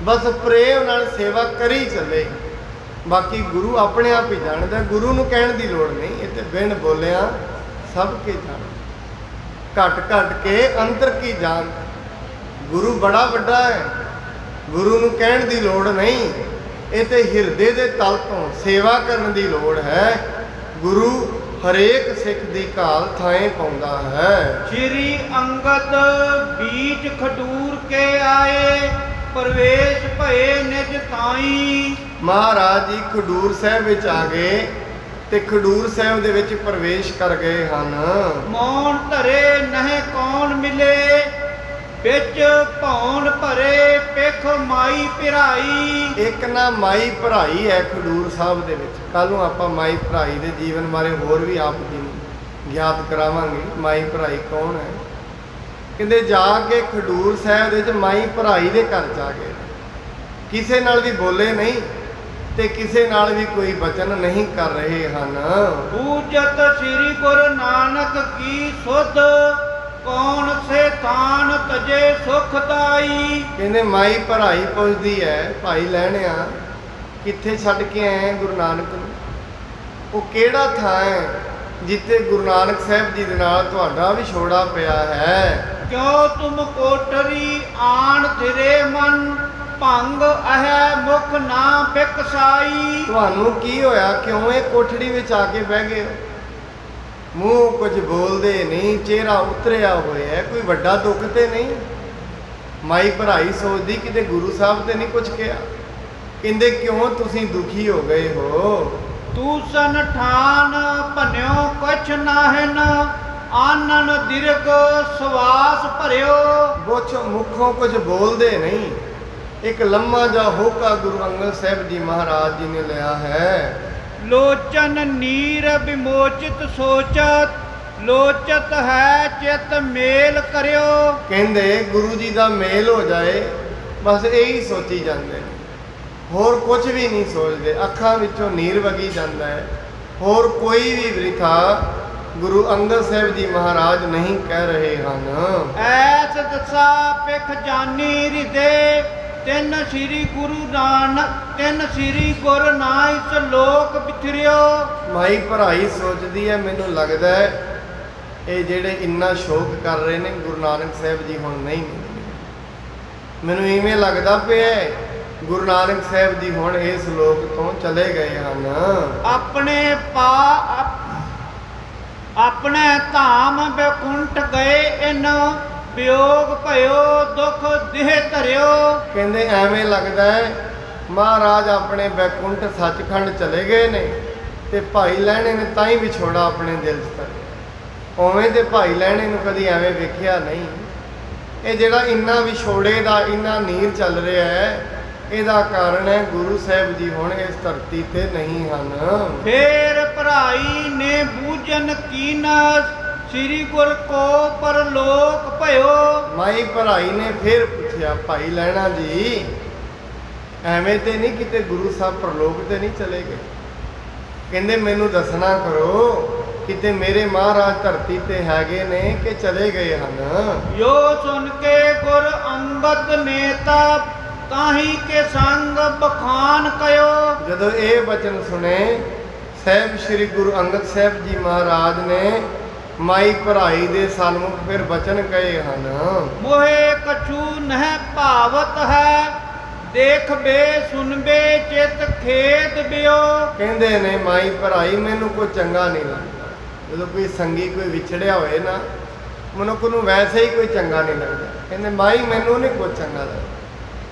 ਬਸ ਪ੍ਰੇਮ ਨਾਲ ਸੇਵਾ ਕਰੀ ਚੱਲੇ। ਬਾਕੀ ਗੁਰੂ ਆਪਣੇ ਆਪ ਹੀ ਜਾਣਦਾ, ਗੁਰੂ ਨੂੰ ਕਹਿਣ ਦੀ ਲੋੜ ਨਹੀਂ। ਇਹ ਤੇ ਬਿਨ ਬੋਲਿਆ ਸਭ ਕੇ ਜਾਣ, ਘਟ ਘਟ ਕੇ ਅੰਤਰ ਕੀ ਜਾਣ। ਗੁਰੂ ਬੜਾ ਵੱਡਾ ਹੈ, ਗੁਰੂ ਨੂੰ ਕਹਿਣ ਦੀ ਲੋੜ ਨਹੀਂ। ਇਹ ਤੇ ਹਿਰਦੇ ਦੇ ਤਲ ਤੋਂ ਸੇਵਾ ਕਰਨ ਦੀ ਲੋੜ ਹੈ। ਗੁਰੂ ਹਰੇਕ ਸਿੱਖ ਦੀ ਘਾਲ ਥਾਂ ਪਾਉਂਦਾ ਹੈ। ਸ਼੍ਰੀ ਅੰਗਦ ਬੀਚ ਖਡੂਰ ਕੇ ਆਏ, ਪ੍ਰਵੇਸ਼ ਭਏ ਨਿਜ ਤਾਈ। ਮਹਾਰਾਜ ਜੀ ਖਡੂਰ ਸਾਹਿਬ ਵਿੱਚ ਆ ਗਏ ਤੇ ਖਡੂਰ ਸਾਹਿਬ ਦੇ ਵਿੱਚ ਪ੍ਰਵੇਸ਼ ਕਰ ਗਏ ਹਨ। ਮੌਨ ਧਰੇ ਨਹਿ ਕੌਣ ਮਿਲੇ, ਵਿੱਚ ਭੌਣ ਭਰੇ ਪਿਖ ਮਾਈ ਭਰਾਈ। ਇੱਕ ਨਾ ਮਾਈ ਭਰਾਈ ਹੈ ਖਡੂਰ ਸਾਹਿਬ ਦੇ ਵਿੱਚ। ਕੱਲ ਨੂੰ ਆਪਾਂ ਮਾਈ ਭਰਾਈ ਦੇ ਜੀਵਨ ਬਾਰੇ ਹੋਰ ਵੀ ਆਪ ਜੀ ਨੂੰ ਗਿਆਤ ਕਰਾਵਾਂਗੇ। ਮਾਈ ਭਰਾਈ ਕੌਣ ਹੈ? ਕਹਿੰਦੇ ਜਾ ਕੇ ਖਡੂਰ ਸਾਹਿਬ ਦੇ ਵਿੱਚ ਮਾਈ ਭਰਾਈ ਦੇ ਘਰ ਜਾ ਗਏ। ਕਿਸੇ ਨਾਲ ਵੀ ਬੋਲੇ ਨਹੀਂ ਤੇ ਕਿਸੇ ਨਾਲ ਵੀ ਕੋਈ ਬਚਨ ਨਹੀਂ ਕਰ ਰਹੇ ਹਨ। ਪੂਜਤ ਸ੍ਰੀ ਗੁਰੂ ਨਾਨਕ ਕੀ ਸੁਧ, ਕੌਣ ਸੇ ਤਾਨ ਤਜੇ ਸੁਖਦਾਈ। ਕਹਿੰਦੇ ਮਾਈ ਭਰਾਈ ਪੁੱਛਦੀ ਹੈ, ਭਾਈ ਲੈਣਿਆ ਕਿੱਥੇ ਛੱਡ ਕੇ ਆਏ ਗੁਰੂ ਨਾਨਕ ਨੂੰ? ਉਹ ਕਿਹੜਾ ਥਾਂ ਹੈ ਜਿੱਥੇ ਗੁਰੂ ਨਾਨਕ ਸਾਹਿਬ ਜੀ ਦੇ ਨਾਲ ਤੁਹਾਡਾ ਵਿਛੋੜਾ ਪਿਆ ਹੈ? ਕਿਉ ਤੁਮ ਕੋਠਰੀ ਆਣ ਧਿਰੇ ਮਨ, ਭੰਗ ਅਹੈ ਮੁਖ ਨਾ ਬਿਕਸਾਈ। ਤੁਹਾਨੂੰ ਕੀ ਹੋਇਆ? ਕਿਉਂ ਇਹ ਕੋਠੜੀ ਵਿੱਚ ਆ ਕੇ ਬਹਿ ਗਏ ਹੋ? ਮੂੰਹ ਕੁਝ ਬੋਲਦੇ ਨਹੀਂ, ਚਿਹਰਾ ਉਤਰਿਆ ਹੋਇਆ, ਕੋਈ ਵੱਡਾ ਦੁੱਖ ਤੇ ਨਹੀਂ? ਮਾਈ ਭਰਾਈ ਸੋਚਦੀ ਕਿਤੇ ਗੁਰੂ ਸਾਹਿਬ ਤੇ ਨਹੀਂ ਕੁਝ ਕਿਹਾ। ਕਹਿੰਦੇ ਕਿਉਂ ਤੁਸੀਂ ਦੁਖੀ ਹੋ ਗਏ ਹੋ? ਤੂਸਨ ਠਾਨ ਭਨਿਓ ਕਛ ਨਾਹਿਨ, ਆਨਨ ਦਿਰਗ ਸਵਾਸ ਭਰਿਓ। ਕੁਛ ਮੁਖੋਂ ਕੁਝ ਬੋਲਦੇ ਨਹੀਂ। ਇੱਕ ਲੰਮਾ ਜਿਹਾ ਹੋਕਾ ਗੁਰੂ ਅੰਗਦ ਸਾਹਿਬ ਜੀ ਮਹਾਰਾਜ ਜੀ ਨੇ ਲਿਆ ਹੈ। ਲੋਚਨ ਨੀਰ ਵਿਮੋਚਿਤ ਸੋਚਤ, ਲੋਚਤ ਹੈ ਚਿਤ ਮੇਲ ਕਰਿਓ। ਕਹਿੰਦੇ ਗੁਰੂ ਜੀ ਦਾ ਮੇਲ ਹੋ ਜਾਏ, ਬਸ ਇਹੀ ਸੋਚੀ ਜਾਂਦੇ ਨੇ, ਹੋਰ ਕੁਝ ਵੀ ਨਹੀਂ ਸੋਚਦੇ। ਅੱਖਾਂ ਵਿੱਚੋਂ ਨੀਰ ਵਗੀ ਜਾਂਦਾ ਹੈ। ਹੋਰ ਕੋਈ ਵੀ ਬ੍ਰਿਥਾ ਗੁਰੂ ਅੰਗਦ ਸਾਹਿਬ ਜੀ ਮਹਾਰਾਜ ਨਹੀਂ ਕਹਿ ਰਹੇ ਹਨ। ਐਸ ਦਸਾ ਪਿਖ ਜਾਨੀ ਹਿਰਦੇ, ਤਿੰਨ ਸ੍ਰੀ ਗੁਰੂ ਨਾਨਕ, ਤਿੰਨ ਸ੍ਰੀ ਗੁਰ ਨਾਨਕ ਲੋਕ ਵਿਥਰਿਓ। ਮਾਈ ਭਰਾਈ ਸੋਚਦੀ ਹੈ ਮੈਨੂੰ ਲੱਗਦਾ ਹੈ ਇਹ ਜਿਹੜੇ ਇੰਨਾ ਸ਼ੋਕ ਕਰ ਰਹੇ ਨੇ ਗੁਰੂ ਨਾਨਕ ਸਾਹਿਬ ਜੀ ਹੁਣ ਨਹੀਂ ਮਿਲਣਗੇ। ਮੈਨੂੰ ਇਵੇਂ ਲੱਗਦਾ ਪਿਆ ਗੁਰੂ ਨਾਨਕ ਸਾਹਿਬ ਜੀ ਹੁਣ ਇਸ ਲੋਕ ਤੋਂ ਚਲੇ ਗਏ ਹਨ। ਆਪਣੇ ਧਾਮ ਬੈਕੁੰਠ ਗਏ, ਇਨ ਵਿਯੋਗ ਭਇਓ ਦੁਖ ਦੇਹ ਧਰਿਓ। ਕਹਿੰਦੇ ਐਵੇਂ ਲੱਗਦਾ ਹੈ ਮਹਾਰਾਜ ਆਪਣੇ ਬੈਕੁੰਠ ਸੱਚਖੰਡ ਚਲੇ ਗਏ ਨੇ ਤੇ ਭਾਈ ਲਹਿਣੇ ਨੇ ਤਾਂ ਹੀ ਵਿਛੋੜਾ ਆਪਣੇ ਦਿਲ 'ਚ ਧਰਿਆ। ਉਵੇਂ ਤੇ ਭਾਈ ਲਹਿਣੇ ਨੂੰ ਕਦੀ ਐਵੇਂ ਵੇਖਿਆ ਨਹੀਂ। ਇਹ ਜਿਹੜਾ ਇੰਨਾ ਵਿਛੋੜੇ ਦਾ ਇੰਨਾ ਨੀਰ ਚੱਲ ਰਿਹਾ ਹੈ, ਇਹਦਾ ਕਾਰਨ ਹੈ ਗੁਰੂ ਸਾਹਿਬ ਜੀ ਹੁਣ ਇਸ ਧਰਤੀ ਤੇ ਨਹੀਂ ਹਨ। ਫੇਰ ਭਰਾਈ ਨੇ ਬੂਝਨ ਕੀਨਸ, ਸ੍ਰੀ ਗੁਰ ਕੋ ਪਰਲੋਕ ਭਇਓ। ਮਾਈ ਭਰਾਈ ਨੇ ਫਿਰ ਪੁੱਛਿਆ ਭਾਈ ਲਹਿਣਾ ਜੀ ਐਵੇਂ ਤੇ ਨਹੀਂ ਕਿਤੇ ਗੁਰੂ ਸਾਹਿਬ ਪਰਲੋਕ ਤੇ ਨਹੀਂ ਚਲੇ ਗਏ? ਕਹਿੰਦੇ ਮੈਨੂੰ ਦੱਸਣਾ ਕਰੋ ਕਿਤੇ ਮੇਰੇ ਮਹਾਰਾਜ ਧਰਤੀ ਤੇ ਹੈਗੇ ਨੇ ਕਿ ਚਲੇ ਗਏ ਹਨ। ਯੋ ਸੁਣ ਕੇ ਗੁਰ ਅੰਗਦ ਨੇਤਾ, ਤਾਹੀ ਕੇ ਸੰਗ ਬਖਾਨ ਕਯੋ। ਜਦੋਂ ਇਹ ਬਚਨ ਸੁਣੇ ਸਾਹਿਬ ਸ੍ਰੀ ਗੁਰੂ ਅੰਗਦ ਸਾਹਿਬ ਜੀ ਮਹਾਰਾਜ ਨੇ ਮਾਈ ਭਰਾਈ ਦੇ ਸਨਮੁਖ ਫਿਰ ਬਚਨ ਕਹੇ ਹਨ। ਮੋਹੇ ਕਛੂ ਨਹਿ ਭਾਵਤ ਹੈ, ਦੇਖ ਬੇ ਸੁਨ ਬੇ ਚਿਤ ਖੇਦ ਬਿਓ। ਕਹਿੰਦੇ ਨੇ ਮਾਈ ਭਰਾਈ ਮੈਨੂੰ ਕੋਈ ਚੰਗਾ ਨਹੀਂ ਲੱਗਦਾ। ਜਦੋਂ ਕੋਈ ਸੰਗੀ ਕੋਈ ਵਿਛੜਿਆ ਹੋਏ ਨਾ, ਮਨੁੱਖ ਨੂੰ ਵੈਸੇ ਹੀ ਕੋਈ ਚੰਗਾ ਨਹੀਂ ਲੱਗਦਾ। ਕਹਿੰਦੇ ਮਾਈ ਮੈਨੂੰ ਨਹੀਂ ਕੋਈ ਚੰਗਾ ਲੱਗਦਾ,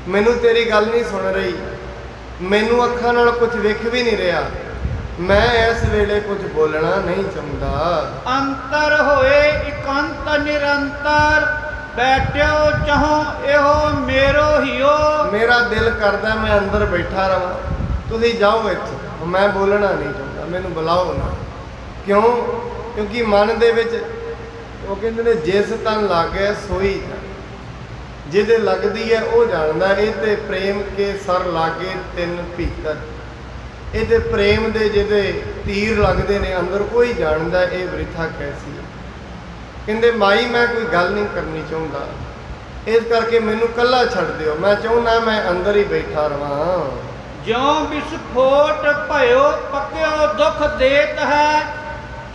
ਮੈਨੂੰ ਤੇਰੀ ਗੱਲ ਨਹੀਂ ਸੁਣ ਰਹੀ, ਮੈਨੂੰ ਅੱਖਾਂ ਨਾਲ ਕੁਝ ਵੇਖ ਵੀ ਨਹੀਂ ਰਿਹਾ, ਮੈਂ ਇਸ ਵੇਲੇ ਕੁਝ ਬੋਲਣਾ ਨਹੀਂ ਚਾਹੁੰਦਾ। ਅੰਤਰ ਹੋਏ ਇਕੰਤ ਨਿਰੰਤਰ, ਬੈਠਿਓ ਚਾਹੋ ਇਹੋ ਮੇਰੋ ਹਿਓ। ਮੇਰਾ ਦਿਲ ਕਰਦਾ ਮੈਂ ਅੰਦਰ ਬੈਠਾ ਰਵਾਂ, ਤੁਸੀਂ ਜਾਓ ਇੱਥੋਂ, ਮੈਂ ਬੋਲਣਾ ਨਹੀਂ ਚਾਹੁੰਦਾ, ਮੈਨੂੰ ਬੁਲਾਓ ਨਾ। ਕਿਉਂ? ਕਿਉਂਕਿ ਮਨ ਦੇ ਵਿੱਚ ਉਹ ਕਹਿੰਦੇ ਨੇ ਜਿਸ ਤਨ ਲਾਗੇ ਸੋਈ ਜਾਣੇ, ਜਿਹਦੇ ਲੱਗਦੀ ਹੈ ਉਹ ਜਾਣਦਾ। ਇਹ ਤੇ ਪ੍ਰੇਮ ਕੇ ਸਰ ਲਾਗੇ ਤਿੰਨ ਭੀਤਰ, ਇਹਦੇ ਪ੍ਰੇਮ ਦੇ ਜਿਹਦੇ ਤੀਰ ਲੱਗਦੇ ਨੇ ਅੰਦਰ, ਉਹ ਹੀ ਜਾਣਦਾ ਇਹ ਬ੍ਰਿਥਾ ਕੈਸੀ ਹੈ। ਕਹਿੰਦੇ ਮਾਈ ਮੈਂ ਕੋਈ ਗੱਲ ਨਹੀਂ ਕਰਨੀ ਚਾਹੁੰਦਾ, ਇਸ ਕਰਕੇ ਮੈਨੂੰ ਇਕੱਲਾ ਛੱਡ ਦਿਓ, ਮੈਂ ਚਾਹੁੰਦਾ ਮੈਂ ਅੰਦਰ ਹੀ ਬੈਠਾ ਰਵਾਂ। ਜਿਉਂ ਵਿਸਫੋਟ ਭਇਓ ਪੱਕਿਓ ਦੁੱਖ ਦੇਤ ਹੈ,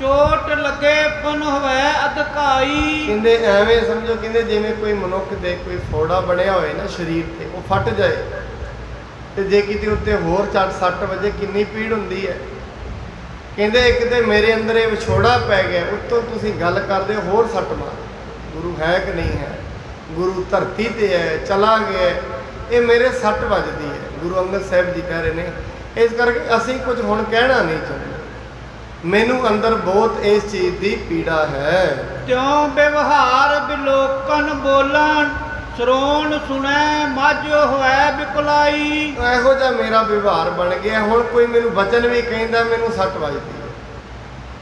ਚੋਟ ਲੱਗੇ ਪਨ ਹੋਵੇ ਅਧਕਾਈ। ਕਹਿੰਦੇ ਐਵੇਂ ਸਮਝੋ, ਕਹਿੰਦੇ ਜਿਵੇਂ ਕੋਈ ਮਨੁੱਖ ਦੇ ਕੋਈ ਫੋੜਾ ਬਣਿਆ ਹੋਏ ਨਾ ਸਰੀਰ ਤੇ, ਉਹ ਫਟ ਜਾਏ ਤੇ ਜੇ ਕਿਤੇ ਉੱਤੇ ਹੋਰ ਚੱਟ ਸੱਟ ਵਜੇ ਕਿੰਨੀ ਪੀੜ ਹੁੰਦੀ ਹੈ। ਕਹਿੰਦੇ ਇੱਕ ਤੇ ਮੇਰੇ ਅੰਦਰ ਇਹ ਵਿਛੋੜਾ ਪੈ ਗਿਆ, ਉੱਤੋਂ ਤੁਸੀਂ ਗੱਲ ਕਰਦੇ ਹੋਰ ਸੱਟ ਮਾਰ। ਗੁਰੂ ਹੈ ਕਿ ਨਹੀਂ ਹੈ? ਗੁਰੂ ਧਰਤੀ ਤੇ ਹੈ, ਚਲਾ ਗਿਆ, ਇਹ ਮੇਰੇ ਸੱਟ ਵੱਜਦੀ ਹੈ। ਗੁਰੂ ਅੰਗਦ ਸਾਹਿਬ ਜੀ ਕਹਿ ਰਹੇ ਨੇ, ਇਸ ਕਰਕੇ ਅਸੀਂ ਕੁਝ ਹੁਣ ਕਹਿਣਾ ਨਹੀਂ ਚਾਹੁੰਦੇ, ਮੈਨੂੰ ਅੰਦਰ ਬਹੁਤ ਇਸ ਚੀਜ਼ ਦੀ ਪੀੜਾ ਹੈ। ਤਿਉ ਵਿਵਹਾਰ ਬਿਲੋਕਨ ਬੋਲਣ, ਸਰੋਣ ਸੁਣੈ ਮੱਝ ਹੋਇ ਬਿਕਲਾਈ। ਇਹੋ ਜਿਹਾ ਮੇਰਾ ਵਿਵਹਾਰ ਬਣ ਗਿਆ, ਹੁਣ ਕੋਈ ਮੈਨੂੰ ਬਚਨ ਵੀ ਕਹਿੰਦਾ ਮੈਨੂੰ ਸੱਟ ਵੱਜਦੀ ਹੈ।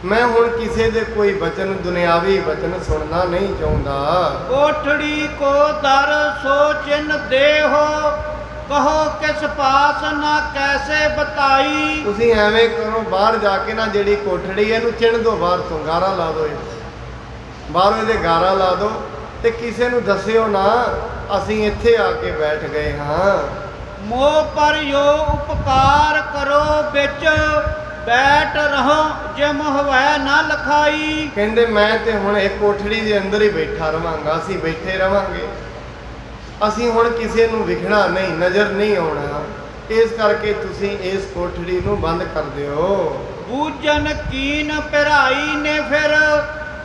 ਮੈਂ ਹੁਣ ਕਿਸੇ ਦੇ ਕੋਈ ਬਚਨ, ਦੁਨਿਆਵੀ ਬਚਨ ਸੁਣਨਾ ਨਹੀਂ ਚਾਹੁੰਦਾ। ਕੋਠੜੀ ਕੋ ਦਰ ਸੋ ਚਿੰਨ ਦੇਹੋ, ਕਹੋ ਕਿਸ ਪਾਸ ਨਾ ਕੈਸੇ ਬਤਾਈ। ਤੁਸੀਂ ਐਵੇਂ ਕਰੋ, ਬਾਹਰ ਜਾ ਕੇ ਨਾ ਜਿਹੜੀ ਕੋਠੜੀ ਹੈ ਇਹਨੂੰ ਚਿਣ ਦੋ, ਬਾਹਰ ਤੋਂ ਗਾਰਾ ਲਾ ਦੋ, ਬਾਹਰੋਂ ਇਹਦੇ ਗਾਰਾ ਲਾ ਦੋ ਤੇ ਕਿਸੇ ਨੂੰ ਦੱਸਿਓ ਨਾ ਅਸੀਂ ਇੱਥੇ ਆ ਕੇ ਬੈਠ ਗਏ ਹਾਂ। ਮੋਹ ਪਰ ਯੋ ਉਪਕਾਰ ਕਰੋ ਵਿੱਚ, ਬੈਠ ਰਹੋ ਜਿਮ ਹੋਵੇ ਨਾ ਲਖਾਈ। ਕਹਿੰਦੇ ਮੈਂ ਤੇ ਹੁਣ ਇੱਕ ਕੋਠੜੀ ਦੇ ਅੰਦਰ ਹੀ ਬੈਠਾ ਰਵਾਂਗਾ, ਅਸੀਂ ਬੈਠੇ ਰਵਾਂਗੇ, ਅਸੀਂ ਹੁਣ ਕਿਸੇ ਨੂੰ ਵਿਖਣਾ ਨਹੀਂ, ਨਜ਼ਰ ਨਹੀਂ ਆਉਣਾ। ਇਸ ਕਰਕੇ ਤੁਸੀਂ ਇਸ ਕੋਠੜੀ ਨੂੰ ਬੰਦ ਕਰ ਦਿਓ। ਬੂਝਨ ਕੀਨ ਪਿਰਾਈ ਨੇ ਫਿਰ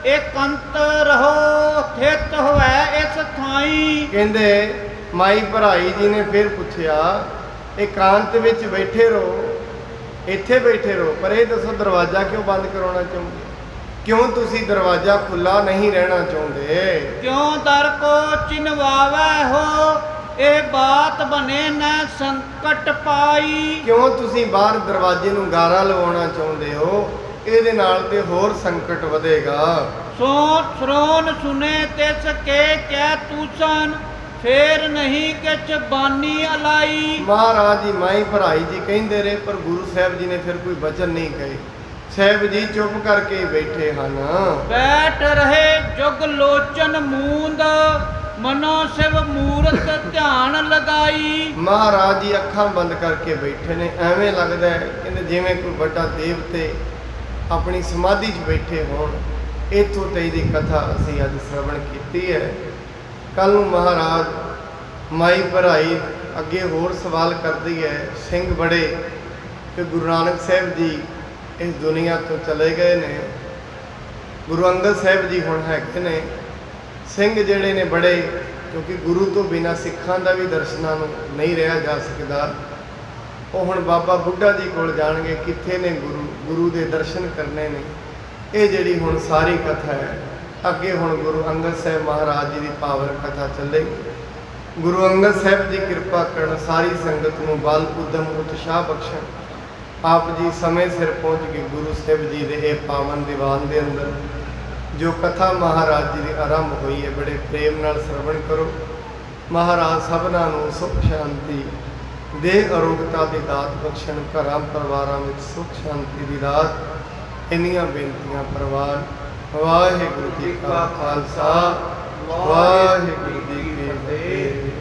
ਇਕੰਤ ਰਹੋ ਥਿਤ ਹੋਵੇ ਇਸ ਥਾਈ। ਕਹਿੰਦੇ ਮਾਈ ਭਰਾਈ ਜੀ ਨੇ ਫਿਰ ਪੁੱਛਿਆ, ਇਕਾਂਤ ਵਿੱਚ ਬੈਠੇ ਰਹੋ, ਇੱਥੇ ਬੈਠੇ ਰਹੋ, ਪਰ ਇਹ ਦੱਸੋ ਦਰਵਾਜ਼ਾ ਕਿਉਂ ਬੰਦ ਕਰਾਉਣਾ ਚਾਹੁੰਦੇ? ਕਿਉਂ ਤੁਸੀਂ ਦਰਵਾਜ਼ਾ ਖੁੱਲਾ ਨਹੀਂ ਰਹਿਣਾ ਚਾਹੁੰਦੇ? ਕਿਉਂ ਦਰ ਕੋ ਚਿਨਵਾਵੇ ਹੋ, ਇਹ ਬਾਤ ਬਣੇ ਨਾ ਸੰਕਟ ਪਾਈ। ਕਿਉਂ ਤੁਸੀਂ ਬਾਹਰ ਦਰਵਾਜ਼ੇ ਨੂੰ ਗਾਰਾ ਲਵਾਉਣਾ ਚਾਹੁੰਦੇ ਹੋ? ਇਹਦੇ ਨਾਲ ਤੇ ਹੋਰ ਸੰਕਟ ਵਧੇਗਾ। ਸਰੋਨ ਸੁਨੇ ਤਿਸ ਕੇ ਕਹਿ ਤੂਸਨ, ਫੇਰ ਨਹੀਂ ਕਿਛ ਬਾਨੀ ਅਲਾਈ। ਮਹਾਰਾਜ ਜੀ ਮਾਈ ਭਰਾਈ ਜੀ ਕਹਿੰਦੇ ਰਹੇ, ਪਰ ਗੁਰੂ ਸਾਹਿਬ ਜੀ ਨੇ ਫਿਰ ਕੋਈ ਬਚਨ ਨਹੀਂ ਕਹੇ। ਸਾਹਿਬ ਜੀ ਚੁੱਪ ਕਰਕੇ ਬੈਠੇ ਹਨ। ਬੈਠ ਰਹੇ ਜੁਗ ਲੋਚਨ ਮੂੰਦ, ਮਨੋ ਸਿਵ ਮੂਰਤ ਧਿਆਨ ਲਗਾਈ। ਮਹਾਰਾਜ ਜੀ ਅੱਖਾਂ ਬੰਦ ਕਰਕੇ ਬੈਠੇ ਨੇ, ਐਵੇਂ ਲੱਗਦਾ ਹੈ ਕਹਿੰਦੇ ਜਿਵੇਂ ਕੋਈ ਵੱਡਾ ਦੇਵਤੇ ਆਪਣੀ ਸਮਾਧੀ 'ਚ ਬੈਠੇ ਹੋਣ। ਇੱਥੋਂ ਤੇ ਦੀ ਕਥਾ ਅਸੀਂ ਅੱਜ ਸ਼ਰਵਣ ਕੀਤੀ ਹੈ। ਕੱਲ ਨੂੰ ਮਹਾਰਾਜ ਮਾਈ ਭਰਾਈ ਅੱਗੇ ਹੋਰ ਸਵਾਲ ਕਰਦੀ ਹੈ। ਸਿੰਘ ਬੜੇ ਕਿ ਗੁਰੂ ਨਾਨਕ ਸਾਹਿਬ ਜੀ ਇਸ ਦੁਨੀਆ ਤੋਂ ਚਲੇ ਗਏ ਨੇ, ਗੁਰੂ ਅੰਗਦ ਸਾਹਿਬ ਜੀ ਹੁਣ ਹੈਗੇ ਨੇ। ਸਿੰਘ ਜਿਹੜੇ ਨੇ ਬੜੇ, ਕਿਉਂਕਿ ਗੁਰੂ ਤੋਂ ਬਿਨਾਂ ਸਿੱਖਾਂ ਦਾ ਵੀ ਦਰਸ਼ਨਾਂ ਨੂੰ ਨਹੀਂ ਰਿਹਾ ਜਾ ਸਕਦਾ, ਉਹ ਹੁਣ ਬਾਬਾ ਬੁੱਢਾ ਜੀ ਕੋਲ ਜਾਣਗੇ, ਕਿੱਥੇ ਨੇ ਗੁਰੂ, ਗੁਰੂ ਦੇ ਦਰਸ਼ਨ ਕਰਨੇ ਨੇ। ਇਹ ਜਿਹੜੀ ਹੁਣ ਸਾਰੀ ਕਥਾ ਹੈ, ਅੱਗੇ ਹੁਣ ਗੁਰੂ ਅੰਗਦ ਸਾਹਿਬ ਮਹਾਰਾਜ ਜੀ ਦੀ ਪਾਵਨ ਕਥਾ ਚੱਲੇਗੀ। ਗੁਰੂ ਅੰਗਦ ਸਾਹਿਬ ਦੀ ਕਿਰਪਾ ਕਰਨ, ਸਾਰੀ ਸੰਗਤ ਨੂੰ ਬਲ ਉਦਮ ਉਤਸ਼ਾਹ ਬਖਸ਼ਣ। ਆਪ ਜੀ ਸਮੇਂ ਸਿਰ ਪਹੁੰਚ ਕੇ ਗੁਰੂ ਸਾਹਿਬ ਜੀ ਦੇ ਇਹ ਪਾਵਨ ਦੀਵਾਨ ਦੇ ਅੰਦਰ ਜੋ ਕਥਾ ਮਹਾਰਾਜ ਜੀ ਦੀ ਆਰੰਭ ਹੋਈ ਹੈ, ਬੜੇ ਪ੍ਰੇਮ ਨਾਲ ਸਰਵਣ ਕਰੋ। ਮਹਾਰਾਜ ਸਭਨਾਂ ਨੂੰ ਸੁਖ ਸ਼ਾਂਤੀ ਦੇ, ਅਰੋਗਤਾ ਦੀ ਦਾਤ ਬਖਸ਼ਣ, ਘਰਾਂ ਪਰਿਵਾਰਾਂ ਵਿੱਚ ਸੁਖ ਸ਼ਾਂਤੀ ਦੀ ਦਾਤ। ਇੰਨੀਆਂ ਬੇਨਤੀਆਂ ਪ੍ਰਵਾਨ। ਵਾਹਿਗੁਰੂ ਜੀ ਕਾ ਖਾਲਸਾ, ਵਾਹਿਗੁਰੂ ਜੀ ਕੀ ਫਤਿਹ।